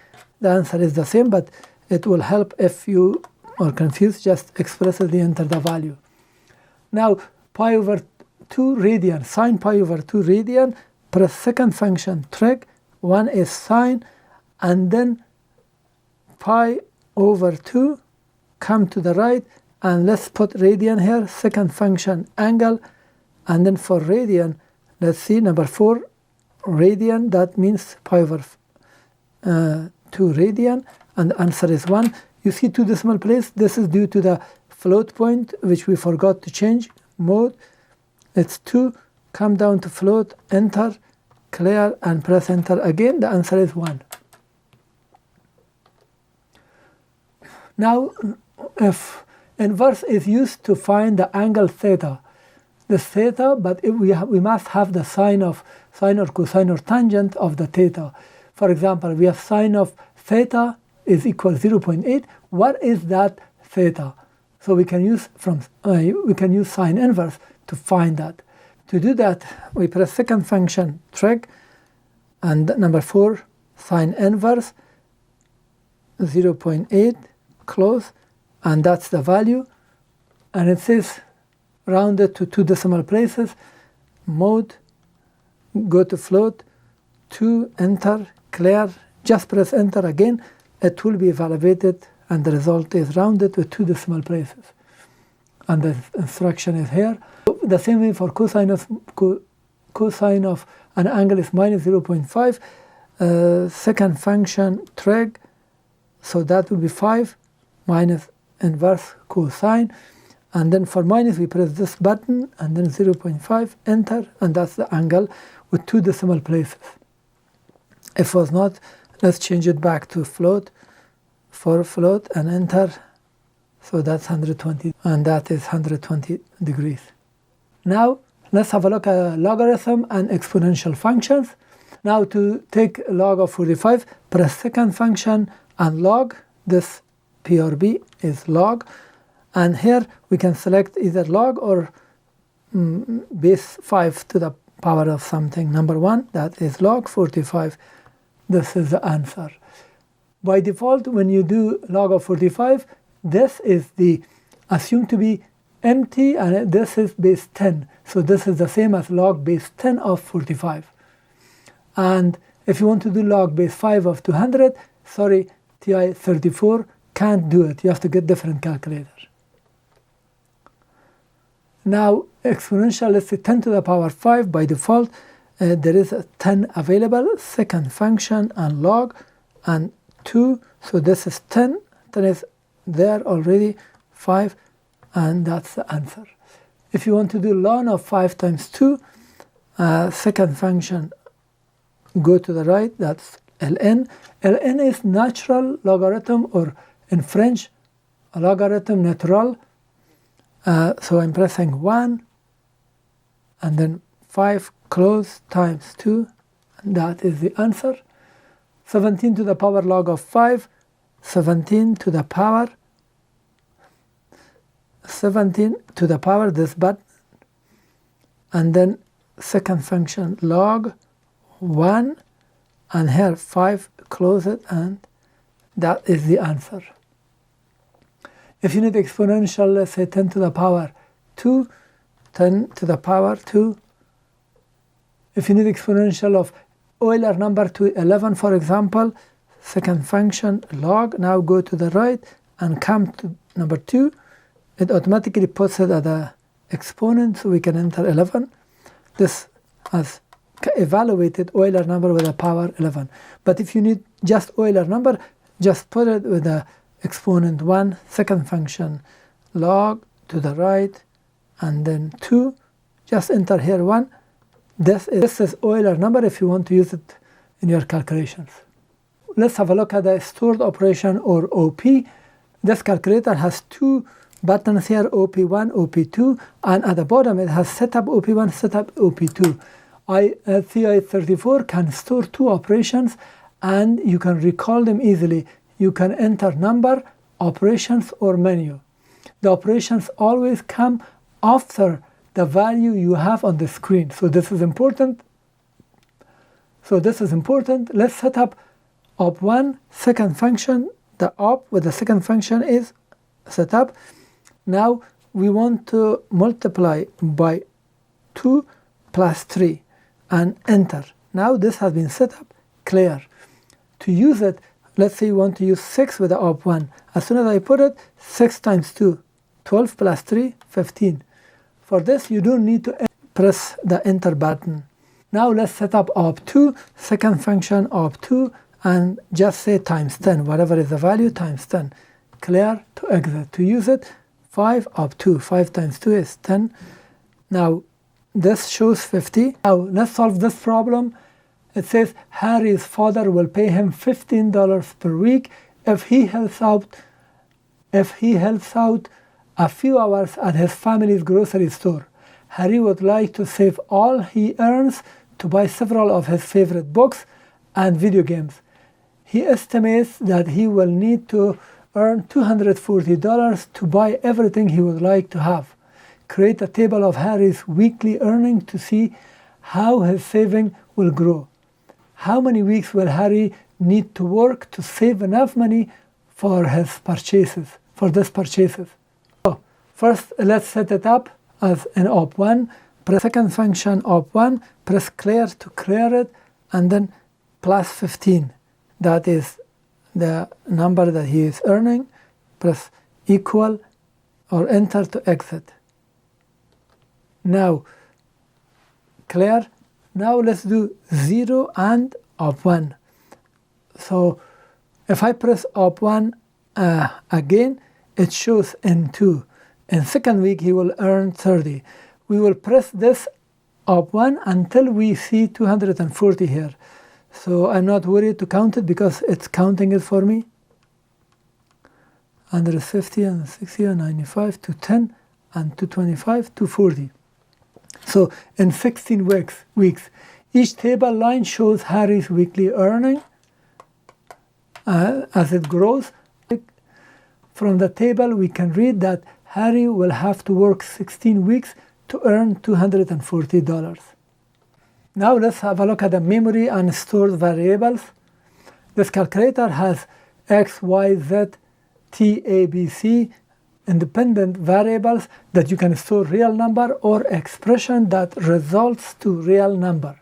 The answer is the same, but it will help if you are confused, just explicitly enter the value. Now pi over 2 radian, sine pi over 2 radian, press second function trig, 1 is sine, and then pi over 2, come to the right, and let's put radian here, second function angle, and then for radian, let's see, number 4 radian, that means pi over 2 radian, and the answer is 1. You see 2 decimal places, this is due to the float point, which we forgot to change, mode, it's 2, come down to float, enter, clear, and press enter again, the answer is 1. Now, if inverse is used to find the angle theta, this theta, but we must have the sine or cosine or tangent of the theta. For example, we have sine of theta is equal 0.8. What is that theta? So we can use sine inverse to find that. To do that, we press second function trig, and number 4 sine inverse 0.8, close, and that's the value, and it says rounded to 2 decimal places, mode, go to float, 2, enter, clear, just press enter again, it will be evaluated, and the result is rounded to 2 decimal places. And the instruction is here. The same way for cosine of an angle is minus 0.5, second function trig, so that will be 5 minus inverse cosine, and then for minus we press this button and then 0.5, enter, and that's the angle with 2 decimal places. If it was not, let's change it back to float, for float, and enter. So that's 120, and that is 120 degrees. Now let's have a look at logarithm and exponential functions. Now to take log of 45, press second function and log. This P or B is log, and here we can select either log or base 5 to the power of something. Number 1, that is log 45. This is the answer. By default, when you do log of 45, this is the assumed to be empty, and this is base 10. So this is the same as log base 10 of 45. And if you want to do log base 5 of 200, sorry, TI-34 can't do it. You have to get different calculator. Now exponential, let's say 10 to the power 5. By default, there is a 10 available, second function and log, and 2. So this is 10. 10 is there already, 5, and that's the answer. If you want to do ln of 5 times 2, second function, go to the right, that's ln. ln is natural logarithm, or in French, a logarithm natural. So I'm pressing 1, and then 5 close times 2, and that is the answer. 17 to the power log of 5, 17 to the power, 17 to the power, this button, and then second function log 1, and here 5, close it, and that is the answer. If you need exponential, let's say 10 to the power 2, 10 to the power 2. If you need exponential of Euler number to 11, for example, second function log, now go to the right and come to number 2. It automatically puts it at the exponent, so we can enter 11. This has evaluated Euler number with a power 11. But if you need just Euler number, just put it with the exponent 1, second function log to the right, and then 2. Just enter here 1. This is Euler number if you want to use it in your calculations. Let's have a look at the stored operation, or OP. This calculator has 2 buttons here, OP1, OP2, and at the bottom it has setup OP1, setup OP2. TI-34 can store 2 operations, and you can recall them easily. You can enter number, operations, or menu. The operations always come after the value you have on the screen. So this is important. Let's set up op1, second function. The op with the second function is set up. Now we want to multiply by 2 plus 3 and enter. Now this has been set up, clear. To use it, let's say you want to use 6 with the op1. As soon as I put it, 6 times 2, 12 plus 3, 15. For this, you don't need to press the enter button. Now let's set up op2, second function op2, and just say times 10, whatever is the value, times 10. Clear to exit. To use it, 5 op2, 5 times 2 is 10. Now this shows 50. Now let's solve this problem. It says Harry's father will pay him $15 per week if he helps out a few hours at his family's grocery store. Harry would like to save all he earns to buy several of his favorite books and video games. He estimates that he will need to earn $240 to buy everything he would like to have. Create a table of Harry's weekly earnings to see how his saving will grow. How many weeks will Harry need to work to save enough money for his purchases, So first, let's set it up as an op1. Press second function op1, press clear to clear it, and then plus 15. That is the number that he is earning. Press equal or enter to exit. Now, clear. Now let's do 0 and op1. So if I press Op1 again, it shows N2. In second week, he will earn 30. We will press this Op1 until we see 240 here. So I'm not worried to count it because it's counting it for me. 150 and 60 and 95 to 10 and 225 to 40. So in 16 weeks, each table line shows Harry's weekly earning as it grows. From the table, we can read that Harry will have to work 16 weeks to earn $240. Now let's have a look at the memory and stored variables. This calculator has X, Y, Z, T, A, B, C independent variables that you can store real number or expression that results to real number.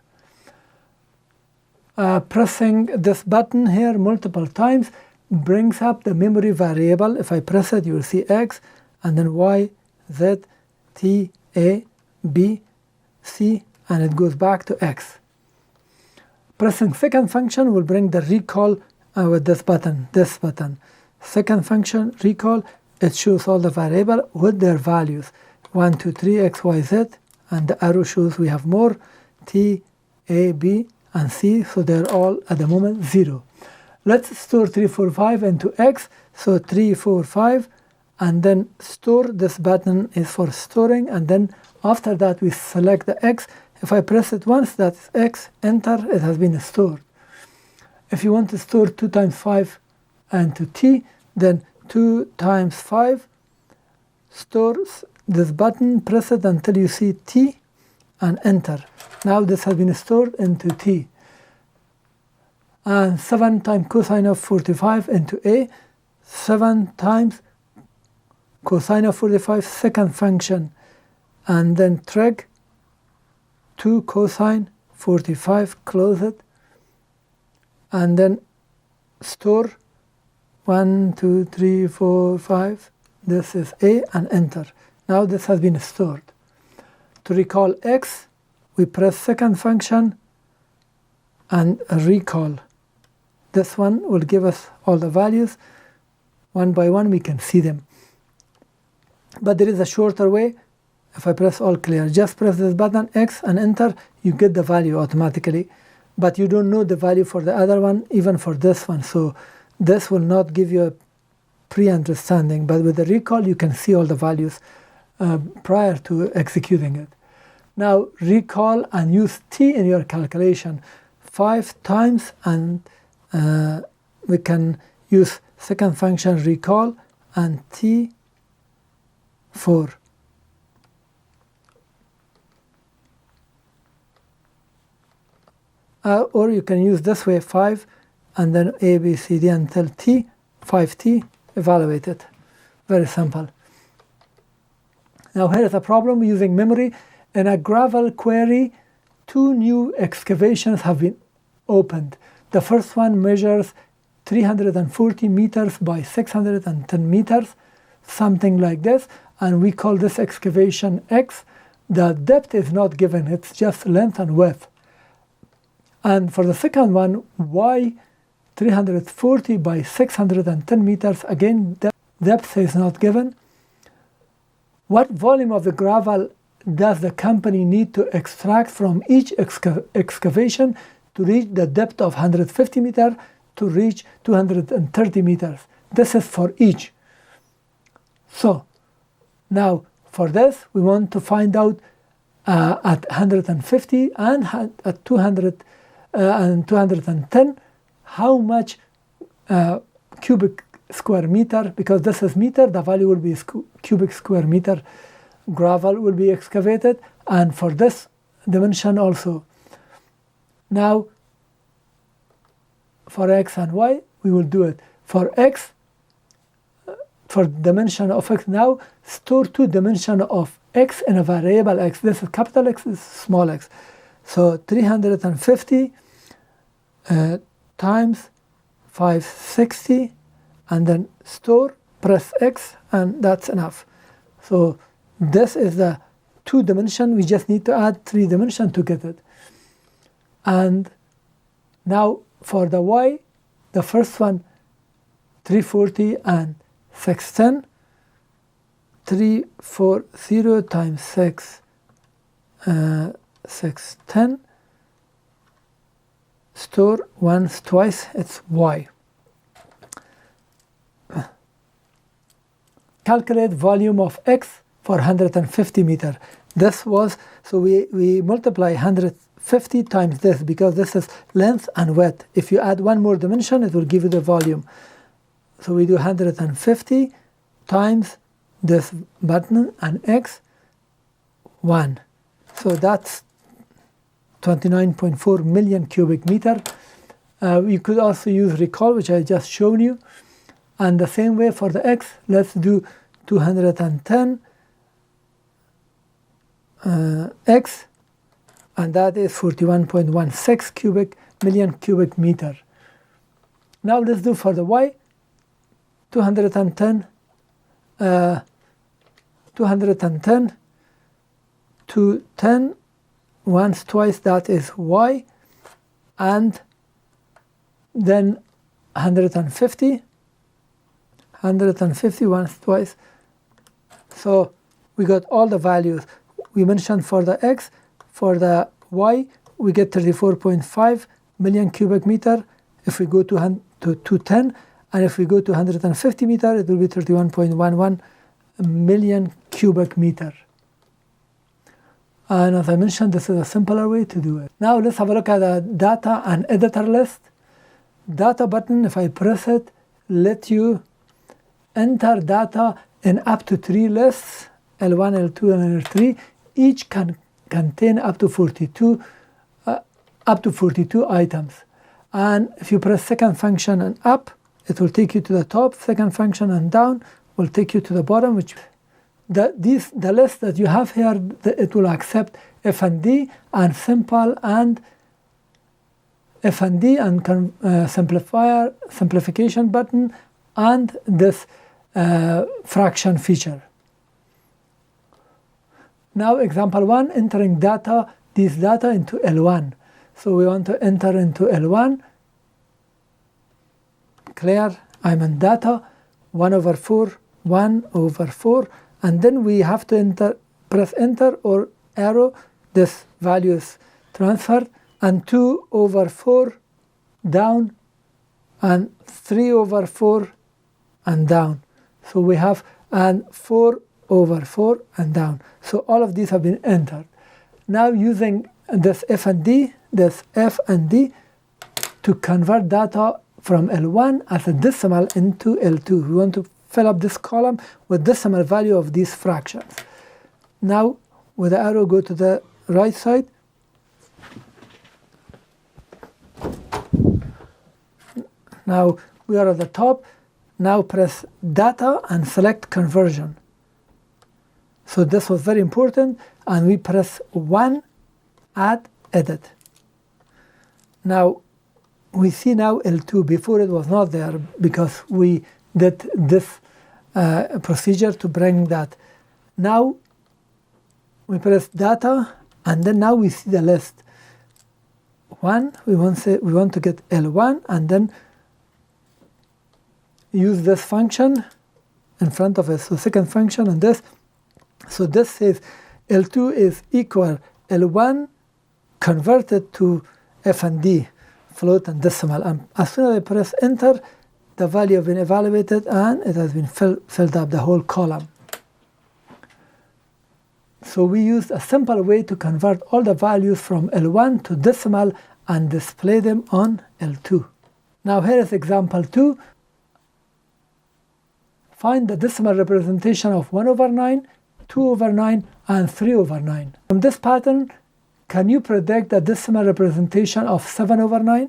Pressing this button here multiple times brings up the memory variable. If I press it, you will see X and then Y, Z, T, A, B, C, and it goes back to X. Pressing second function will bring the recall with this button. Second function, recall, it shows all the variable with their values. 1, 2, 3, X, Y, Z, and the arrow shows we have more, T, A, B, and C, so they're all at the moment 0. Let's store 3, 4, 5 into X, so 3, 4, 5, and then store. This button is for storing, and then after that we select the X. If I press it once, that's X, enter, it has been stored. If you want to store 2 times 5 into T, then 2 times 5, stores this button, press it until you see T, and enter. Now this has been stored into T. And 7 times cosine of 45 into A, 7 times cosine of 45, second function, and then trig, 2 cosine 45, close it, and then store 1, 2, 3, 4, 5, this is A, and enter. Now this has been stored. To recall X, we press second function and recall. This one will give us all the values. One by one we can see them. But there is a shorter way. If I press all clear, just press this button X and enter, you get the value automatically. But you don't know the value for the other one, even for this one. So this will not give you a pre-understanding. But with the recall, you can see all the values prior to executing it. Now recall and use T in your calculation 5 times, and we can use second function recall and T 4. Or you can use this way 5 and then A, B, C, D until T, 5T, evaluate it. Very simple. Now here is a problem using memory. In a gravel quarry, 2 new excavations have been opened. The first one measures 340 meters by 610 meters, something like this, and we call this excavation X. The depth is not given, it's just length and width. And for the second one, Y, 340 by 610 meters, again, depth is not given. What volume of the gravel does the company need to extract from each excavation to reach the depth of 150 meters to reach 230 meters? This is for each. So now for this, we want to find out at 150 and at 200 and 210 how much cubic square meter, because this is meter, the value will be cubic square meter gravel will be excavated, and for this dimension also. Now for X and Y we will do it. For X, for dimension of X, now store 2 dimension of X in a variable X. This is capital X, this is small x. So 350 times 560, and then store, press X, and that's enough. So this is the 2 dimension, we just need to add 3 dimension to get it. And now for the Y, the first one 340 and 610. 340 times 610. Store once, twice, it's y. Calculate volume of x for 150 meter. This was, so we multiply 150 times this, because this is length and width. If you add one more dimension, it will give you the volume. So we do 150 times this button and x 1. So that's 29.4 million cubic meter. You could also use recall, which I just shown you. And the same way for the x, let's do 210 x, and that is 41.16 million cubic meter. Now let's do for the y, 210 to 10 once, twice, that is y, and then 150 once, twice. So we got all the values we mentioned for the x. For the y, we get 34.5 million cubic meter if we go to 210, and if we go to 150 meter, it will be 31.11 million cubic meter. And as I mentioned, this is a simpler way to do it. Now let's have a look at the data and editor list. Data button, if I press it, let you enter data in up to 3 lists, L1, L2, and L3. Each can contain up to 42 items. And if you press second function and up, it will take you to the top. Second function and down will take you to the bottom. Which the list that you have here, it will accept F and D and simple and F and D and simplification button and this fraction feature. Now example 1, entering these data into L1. So we want to enter into L1. Clear, I'm in data, 1 over 4, and then we have to press enter or arrow, this value is transferred, and 2 over 4 down, and 3 over 4 and down. So we have and 4 over 4 and down. So all of these have been entered. Now using this F and D to convert data from L1 as a decimal into L2. We want to fill up this column with decimal value of these fractions. Now with the arrow, go to the right side. Now we are at the top. Now press data and select conversion. So this was very important, and we press 1, add, edit. Now we see now L2. Before it was not there because we did this procedure to bring that. Now we press data, and then now we see the list. 1, we want to get L1, and then use this function in front of it. So second function and this. So this says L2 is equal L1 converted to F and D, float and decimal. And as soon as I press enter, the value has been evaluated and it has been filled up the whole column. So we used a simple way to convert all the values from L1 to decimal and display them on L2. Now here is example 2. Find the decimal representation of 1 over 9, 2 over 9, and 3 over 9. From this pattern, can you predict the decimal representation of 7 over 9?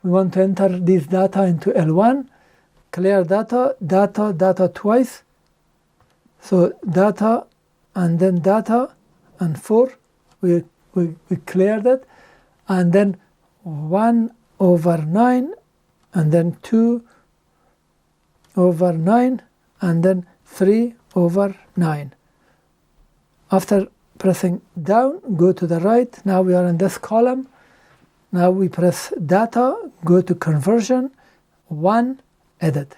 We want to enter these data into L1. Clear data twice. So data and then data and 4. We cleared it. And then 1 over 9 and then 2 over 9 and then 3 over 9. After pressing down, go to the right. Now we are in this column. Now we press data, go to conversion, 1, edit.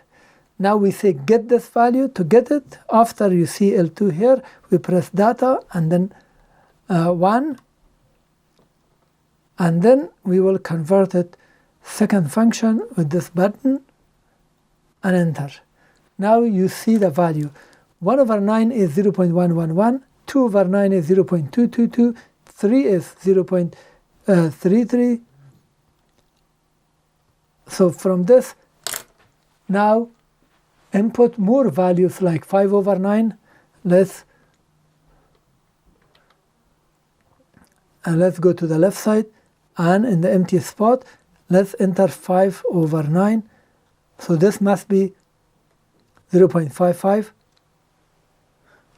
Now we say get this value. To get it, after you see L2 here, we press data and then 1, and then we will convert it second function with this button and enter. Now you see the value. 1 over 9 is 0.111, 2 over 9 is 0.222, 3 is 0.33. So from this, now input more values like 5 over 9. Let's go to the left side, and in the empty spot, let's enter 5 over 9. So this must be 0.55.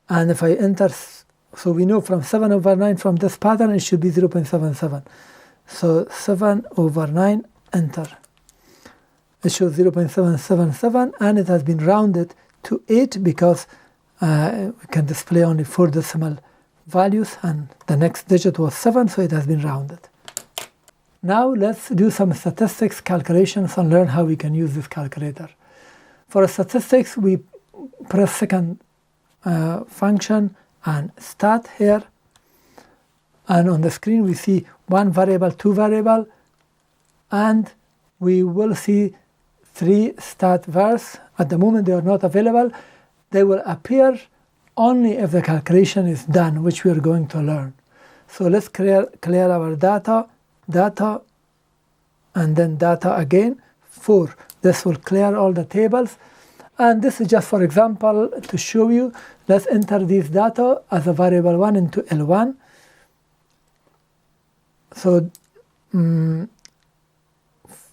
And if I enter, so we know from 7 over 9 from this pattern, it should be 0.77. So 7 over 9, enter. It shows 0.777, and it has been rounded to 8 because we can display only 4 decimal values, and the next digit was 7, so it has been rounded. Now let's do some statistics calculations and learn how we can use this calculator. For statistics, we press second function and stat here, and on the screen we see 1 variable, 2 variable, and we will see 3 stat vars. At the moment they are not available. They will appear only if the calculation is done, which we are going to learn. So let's clear our data, and then data again, 4. This will clear all the tables. And this is just for example to show you. Let's enter these data as a variable 1 into L1. So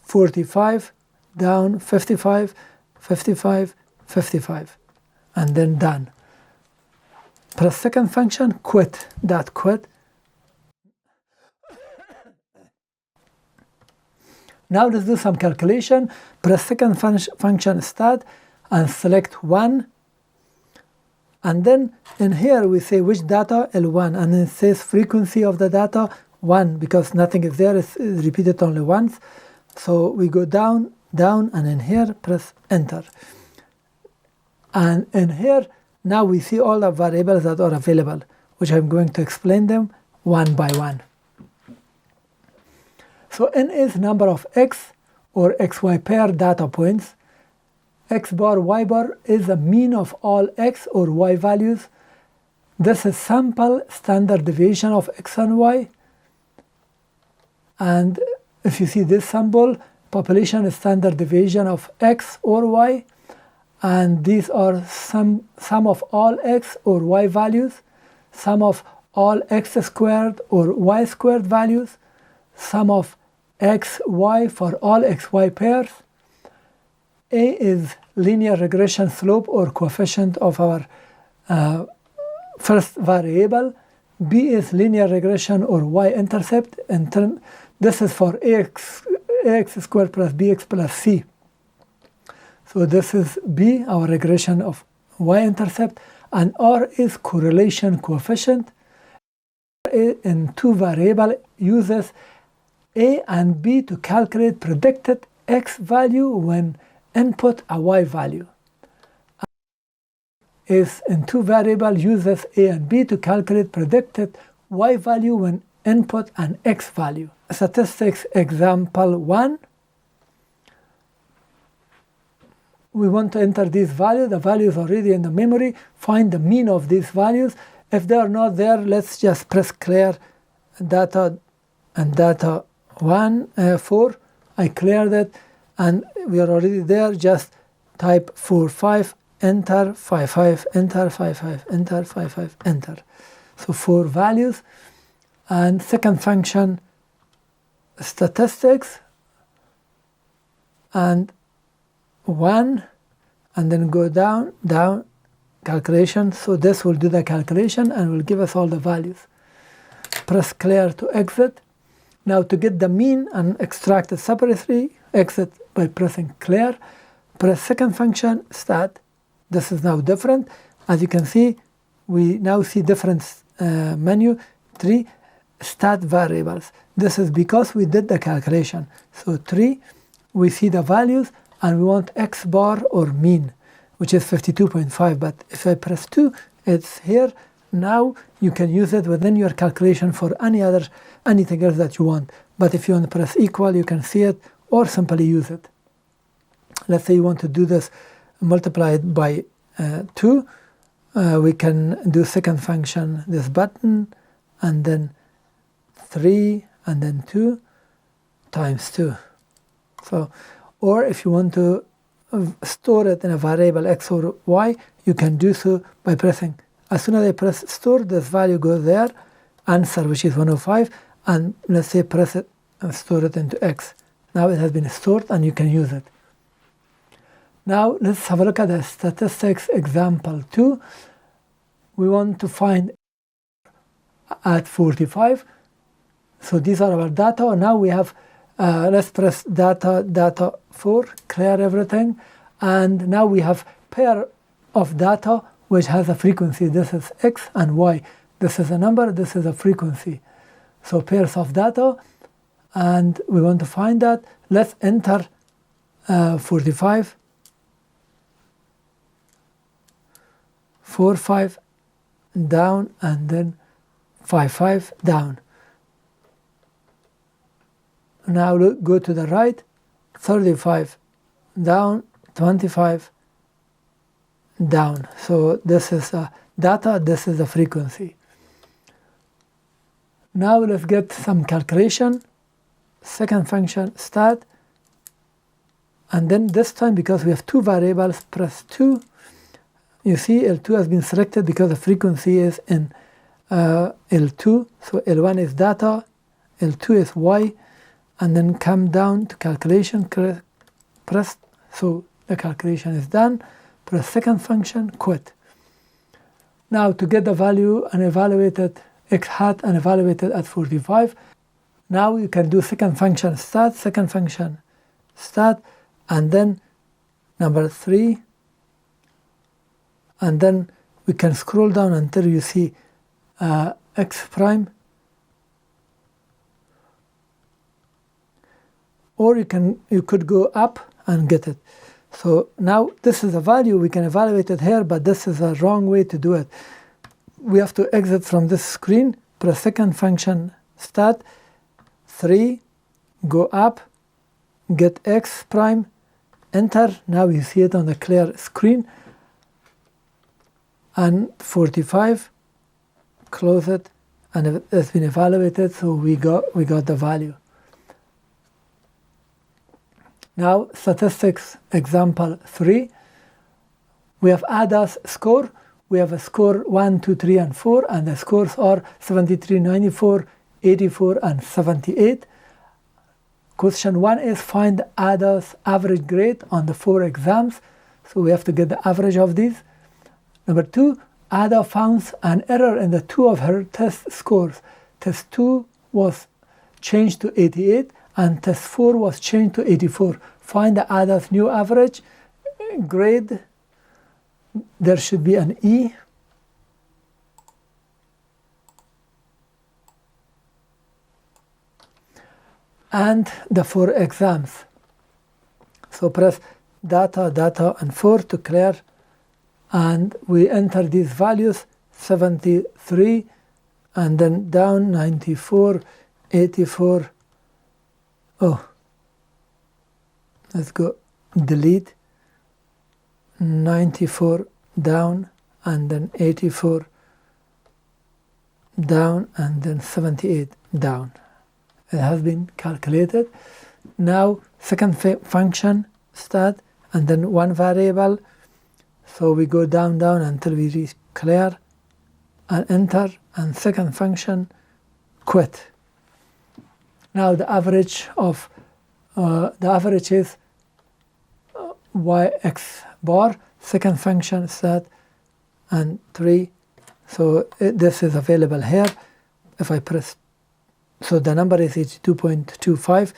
45 down, 55, 55, 55, and then done. Press second function, quit. Now let's do some calculation. Press second function stat and select 1. And then in here we say which data, L1, and it says frequency of the data 1 because nothing is there, it's repeated only once. So we go down, and in here press enter. And in here now we see all the variables that are available, which I'm going to explain them one by one. So n is number of x or xy pair data points. X bar, y bar is the mean of all x or y values. This is sample standard deviation of x and y. And if you see this symbol, population is standard deviation of x or y. And these are sum of all x or y values, sum of all x squared or y squared values, sum of x, y for all xy pairs. A is linear regression slope or coefficient of our first variable. B is linear regression or y-intercept. This is for ax squared plus bx plus c. So this is B, our regression of y-intercept, and R is correlation coefficient. In 2 variable uses A and B to calculate predicted x value when input a y value. Is in 2 variable uses A and B to calculate predicted y value when input an x value. Statistics example 1. We want to enter this value. The value is already in the memory. Find the mean of these values. If they are not there, let's just press clear data and data 4. I cleared it and we are already there. Just type 4, 5, enter, 5, 5, enter, 5, 5, enter, 5, 5, enter. So 4 values. And second function, statistics, and 1, and then go down, calculation. So this will do the calculation and will give us all the values. Press clear to exit. Now to get the mean and extract it separately, exit by pressing clear. Press second function, stat. This is now different. As you can see, we now see different menu. 3, stat variables. This is because we did the calculation. So 3, we see the values and we want x bar or mean, which is 52.5. But if I press 2, it's here. Now you can use it within your calculation for anything else that you want. But if you want to press equal, you can see it or simply use it. Let's say you want to do this multiplied by 2. We can do second function, this button, and then 3, and then 2 times 2. So, or if you want to store it in a variable x or y, you can do so by pressing. As soon as I press store, this value goes there, answer, which is 105, and let's say press it and store it into x. Now it has been stored and you can use it. Now let's have a look at the statistics example 2. We want to find at 45. So these are our data. Now we have, let's press data 4, clear everything. And now we have pair of data which has a frequency. This is x and y. This is a number, this is a frequency. So pairs of data, and we want to find that. Let's enter 45, 4, 5 down, and then 5, 5 down. Now go to the right, 35 down, 25 down. So this is data, this is the frequency. Now let's get some calculation. Second function, stat. And then this time, because we have two variables, press 2. You see L2 has been selected because the frequency is in L2. So L1 is data, L2 is y, and then come down to calculation, press, so the calculation is done. Press second function, quit. Now to get the value and evaluate it, x hat, and evaluate it at 45. Now you can do second function stat, second function stat, and then number 3. And then we can scroll down until you see x prime. Or you could go up and get it. So now this is a value, we can evaluate it here, but this is a wrong way to do it. We have to exit from this screen, press second function stat, 3, go up, get x prime, enter. Now you see it on the clear screen. And 45, close it, and it has been evaluated, so we got the value. Now statistics example 3. We have ADAS score. We have a score 1, 2, 3, and 4, and the scores are 73, 94, 84, and 78. Question 1 is find ADA's average grade on the 4 exams. So we have to get the average of these. Number 2, Ada found an error in the 2 of her test scores. Test 2 was changed to 88 and test 4 was changed to 84. Find the Ada's new average grade. There should be an E. And the 4 exams. So press data, and 4 to clear. And we enter these values, 73, and then down 94, 84. Oh, let's go delete. 94 down, and then 84 down, and then 78 down. It has been calculated. Now second function stat, and then one variable. So we go down until we reach clear and enter, and second function quit. Now the average is yx bar, second function stat, and 3. So this is available here. If I press, so the number is 82.25.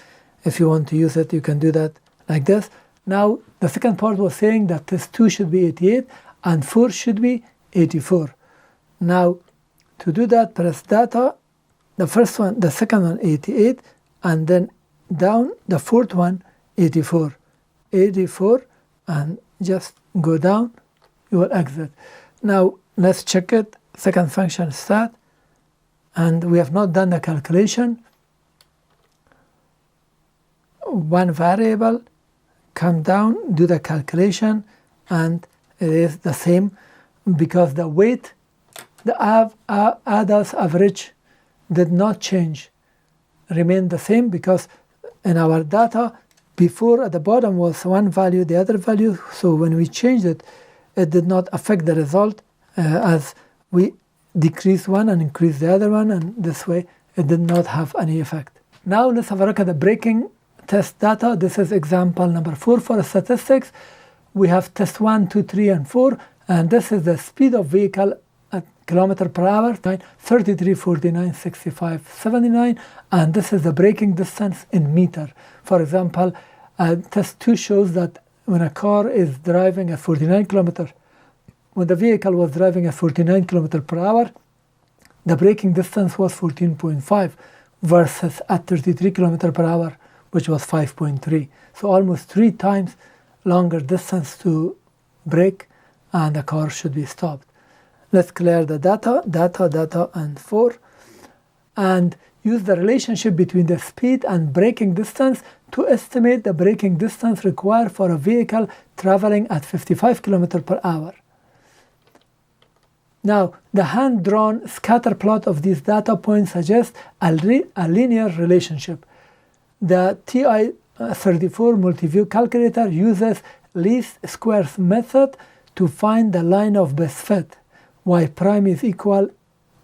If you want to use it, you can do that like this. Now the second part was saying that test 2 should be 88 and 4 should be 84. Now to do that, press data the first one, the second one 88, and then down the fourth one 84, 84, and just go down, you will exit. Now let's check it. Second function stat, and we have not done the calculation. One variable, come down, do the calculation, and it is the same because the weight, the ADAS average did not change, remain the same, because in our data before at the bottom was one value, the other value, so when we changed it, it did not affect the result as we decrease one and increase the other one, and this way it did not have any effect. Now let's have a look at the braking test data. This is example number 4 for statistics. We have test 1, 2, 3, and 4, and this is the speed of vehicle at kilometer per hour, 33, 49, 65, 79, and this is the braking distance in meter. For example, test 2 shows that when a car is driving at 49 kilometer, when the vehicle was driving at 49 kilometer per hour, the braking distance was 14.5 versus at 33 kilometer per hour, which was 5.3. So almost 3 times longer distance to brake, and the car should be stopped. Let's clear the data, and 4, and use the relationship between the speed and braking distance to estimate the braking distance required for a vehicle traveling at 55 km per hour. Now, the hand-drawn scatter plot of these data points suggests a linear relationship. The TI-34 multiview calculator uses least squares method to find the line of best fit. Y prime is equal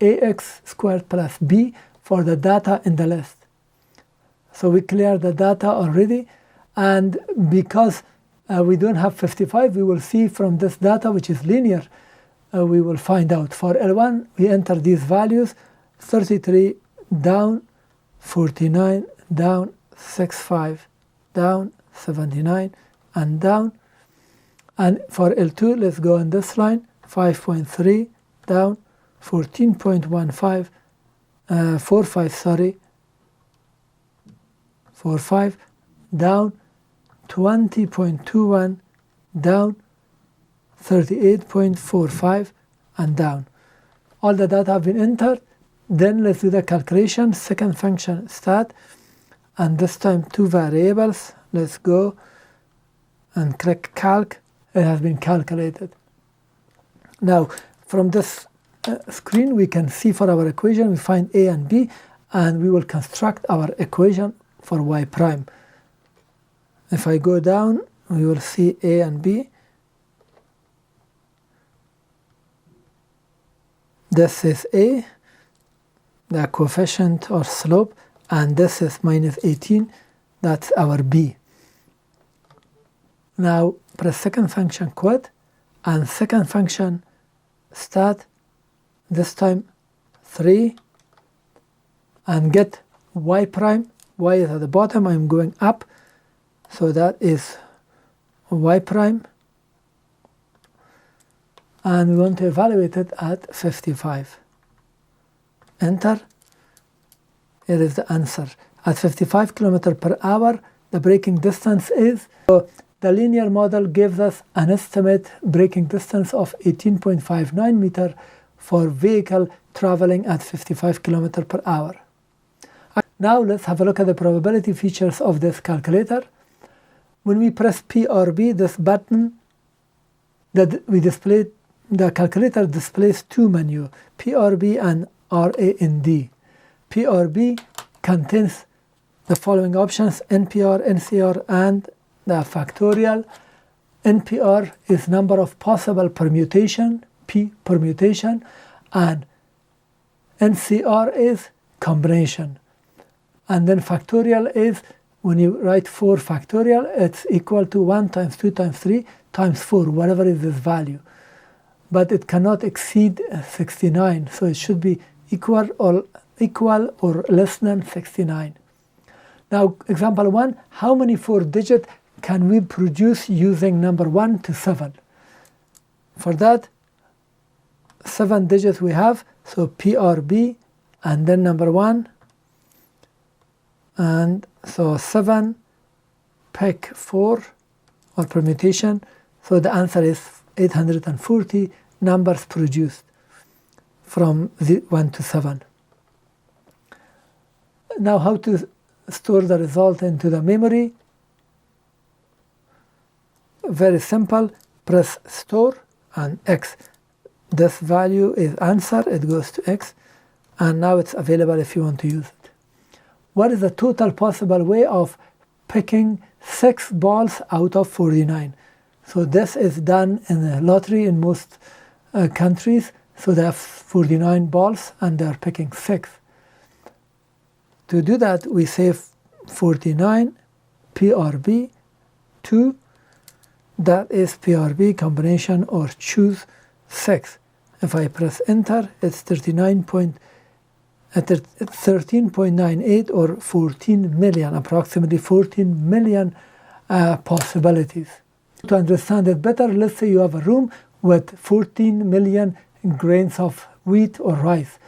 ax squared plus b for the data in the list. So we cleared the data already, and because we don't have 55, we will see from this data, which is linear, we will find out. For L1, we enter these values, 33 down, 49 down, 65 down, 79 and down. And for L2, let's go on this line, 5.3 down, 14.15, 45 down, 20.21 down, 38.45 and down. All the data have been entered. Then let's do the calculation. Second function stat, and this time 2 variables. Let's go and click calc. It has been calculated. Now from this screen we can see for our equation we find a and b, and we will construct our equation for y prime. If I go down, we will see a and b. This is a, the coefficient or slope, and this is minus 18, that's our b. Now press second function quad and second function stat, this time 3, and get y prime. Y is at the bottom, I'm going up, so that is y prime, and we want to evaluate it at 55. Enter. Here is the answer. At 55 km per hour, the braking distance is, so the linear model gives us an estimate braking distance of 18.59 meter for vehicle traveling at 55 km per hour. Now let's have a look at the probability features of this calculator. When we press P or B, this button that we displayed, the calculator displays 2 menus, P or B and RA in D. P or B contains the following options: NPR, NCR, and the factorial. NPR is number of possible permutation, P permutation, and NCR is combination. And then factorial is, when you write 4 factorial, it's equal to 1 times 2 times 3 times 4, whatever is this value. But it cannot exceed 69, so it should be equal or less than 69. Now, example 1, how many 4-digit can we produce using number 1 to 7? For that, 7 digits we have, so PRB and then number 1, and so 7 pick 4 or permutation. So the answer is 840 numbers produced from 1 to 7. Now how to store the result into the memory? Very simple. Press store and X. This value is answer, it goes to X, and now it's available if you want to use it. What is the total possible way of picking 6 balls out of 49? So this is done in a lottery in most countries. So they have 49 balls and they are picking 6. To do that, we say 49 PRB 2, that is PRB combination or choose 6. If I press enter, it's 13.98 or 14 million, approximately 14 million possibilities. To understand it better, let's say you have a room with 14 million grains of wheat or rice.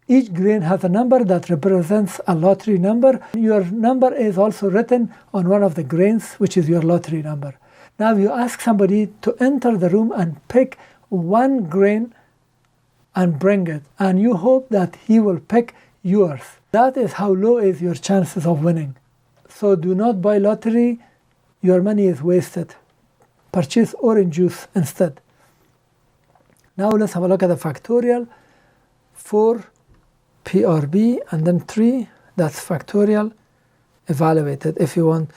Each grain has a number that represents a lottery number. Your number is also written on one of the grains, which is your lottery number. Now you ask somebody to enter the room and pick 1 grain and bring it, and you hope that he will pick yours. That is how low is your chances of winning. So do not buy lottery, your money is wasted. Purchase orange juice instead. Now let's have a look at the factorial. 4 PRB and then 3, that's factorial. Evaluate it if you want.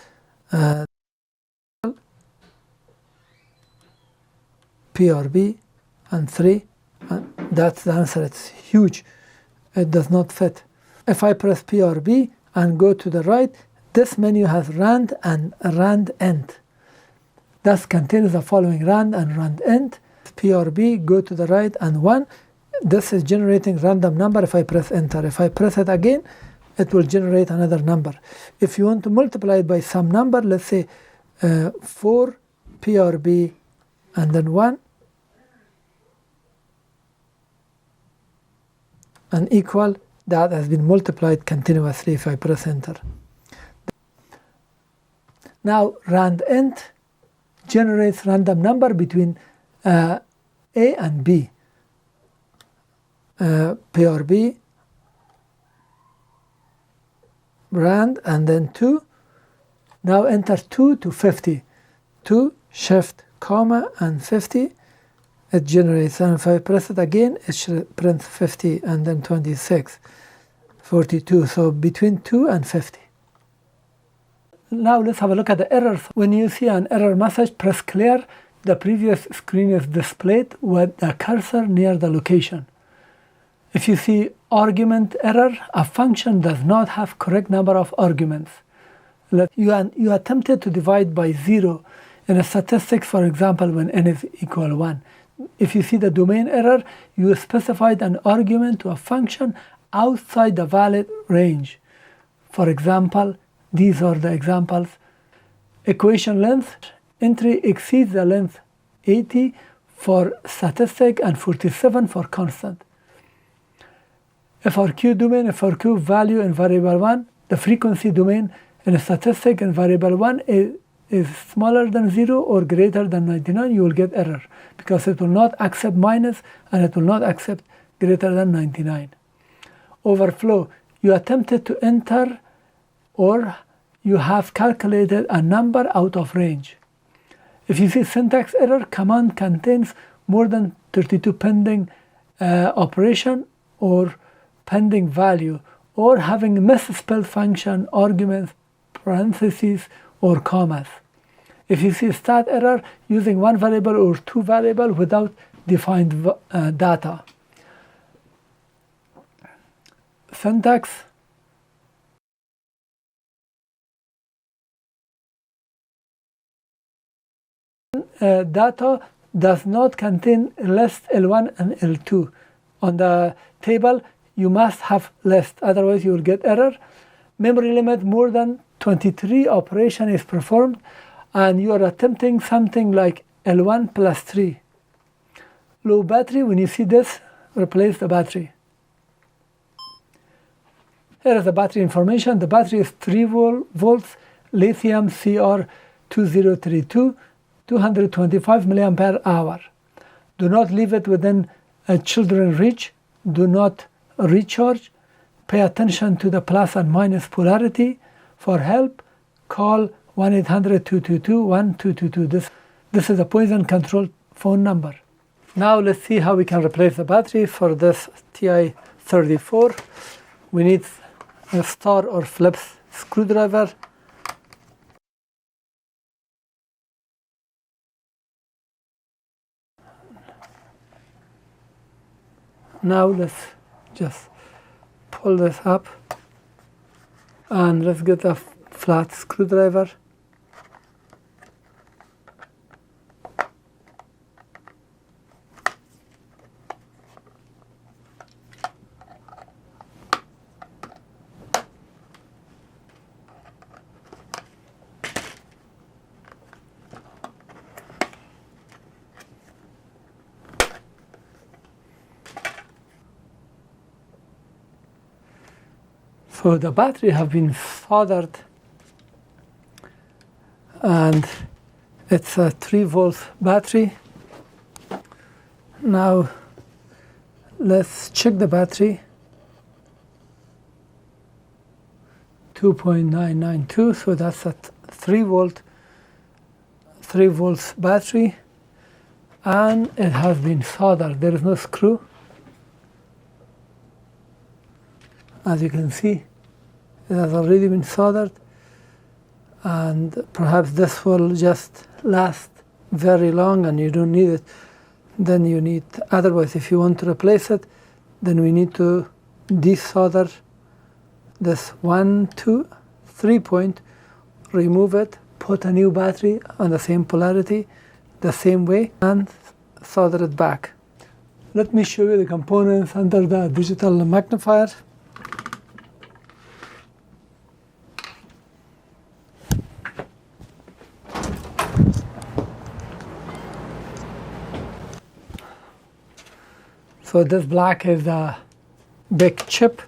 PRB and 3, and that's the answer. It's huge. It does not fit. If I press PRB and go to the right, this menu has rand and rand end. That contains the following rand and rand end. PRB, go to the right, and 1. This is generating random number. If I press enter, if I press it again, it will generate another number. If you want to multiply it by some number, let's say 4 PRB and then 1 and equal, that has been multiplied continuously if I press enter. Now rand end generates random number between A and B. PRB rand and then 2. Now enter 2 to 50. 2 shift comma and 50. It generates, and if I press it again, it should print 50 and then 26, 42. So between 2 and 50. Now let's have a look at the errors. When you see an error message, press clear. The previous screen is displayed with the cursor near the location. If you see argument error, a function does not have correct number of arguments. You attempted to divide by 0 in a statistics, for example, when n is equal 1. If you see the domain error, you specified an argument to a function outside the valid range. For example, these are the examples. Equation length, entry exceeds the length 80 for statistic and 47 for constant. FRQ domain, FRQ value in variable 1, the frequency domain in a statistic in variable 1 is smaller than 0 or greater than 99, you will get error because it will not accept minus and it will not accept greater than 99. Overflow, you attempted to enter or you have calculated a number out of range. If you see syntax error, command contains more than 32 pending operation or pending value, or having misspelled function, arguments, parentheses, or commas. If you see stat error, using 1 variable or 2 variable without defined data. Syntax. Data does not contain list L1 and L2. On the table, you must have list, otherwise you will get error. Memory limit more than 23 operation is performed, and you are attempting something like L1 plus 3. Low battery, when you see this, replace the battery. Here is the battery information. The battery is 3 volts, lithium CR2032, 225 milliampere hour. Do not leave it within a children's reach. Do not recharge. Pay attention to the plus and minus polarity. For help, call 1-800-222-1222. This is a poison control phone number. Now let's see how we can replace the battery for this TI-34. We need a star or Phillips screwdriver. Now let's just pull this up and let's get a flat screwdriver. So the battery have been soldered, and it's a 3 volt battery. Now let's check the battery. 2.992, so that's a 3 volts battery, and it has been soldered. There is no screw, as you can see. It has already been soldered, and perhaps this will just last very long and you don't need it. Then you need, otherwise if you want to replace it, then we need to desolder this 1, 2, 3 point, remove it, put a new battery on the same polarity, the same way, and solder it back. Let me show you the components under the digital magnifier. So this black is the big chip,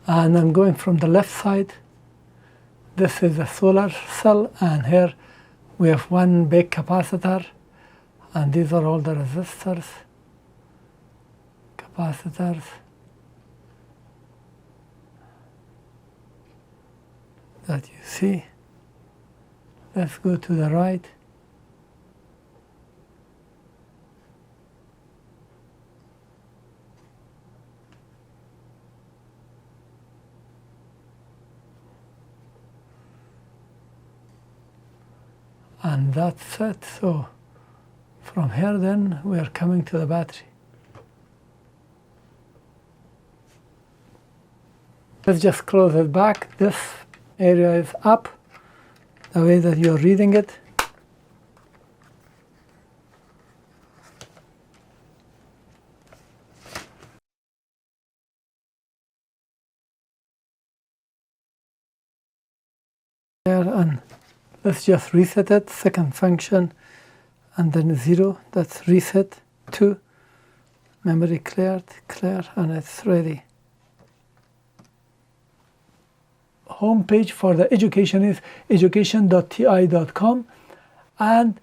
and I'm going from the left side. This is a solar cell, and here we have one big capacitor, and these are all the resistors, capacitors. That you see. Let's go to the right. And that's it. So from here then we are coming to the battery. Let's just close it back. This area is up, the way that you're reading it. There, and let's just reset it, second function, and then 0, that's reset, 2, memory cleared, clear, and it's ready. Home page for the education is education.ti.com, and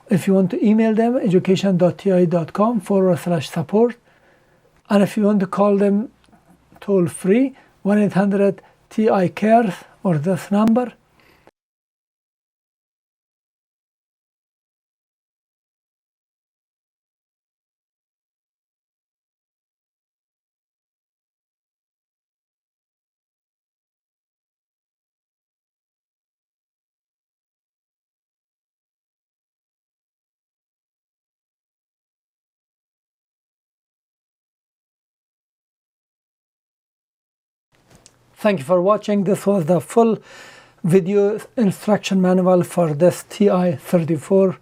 if you want to email them, education.ti.com/support, and if you want to call them toll free, 1-800-TI-CARES or this number. Thank you for watching. This was the full video instruction manual for this TI-34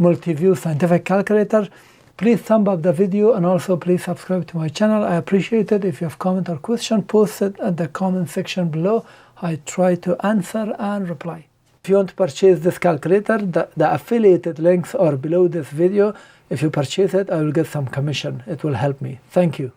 Multiview scientific calculator. Please thumb up the video, and also please subscribe to my channel. I appreciate it. If you have comment or question, post it at the comment section below. I try to answer and reply. If you want to purchase this calculator, the affiliated links are below this video. If you purchase it, I will get some commission. It will help me. Thank you.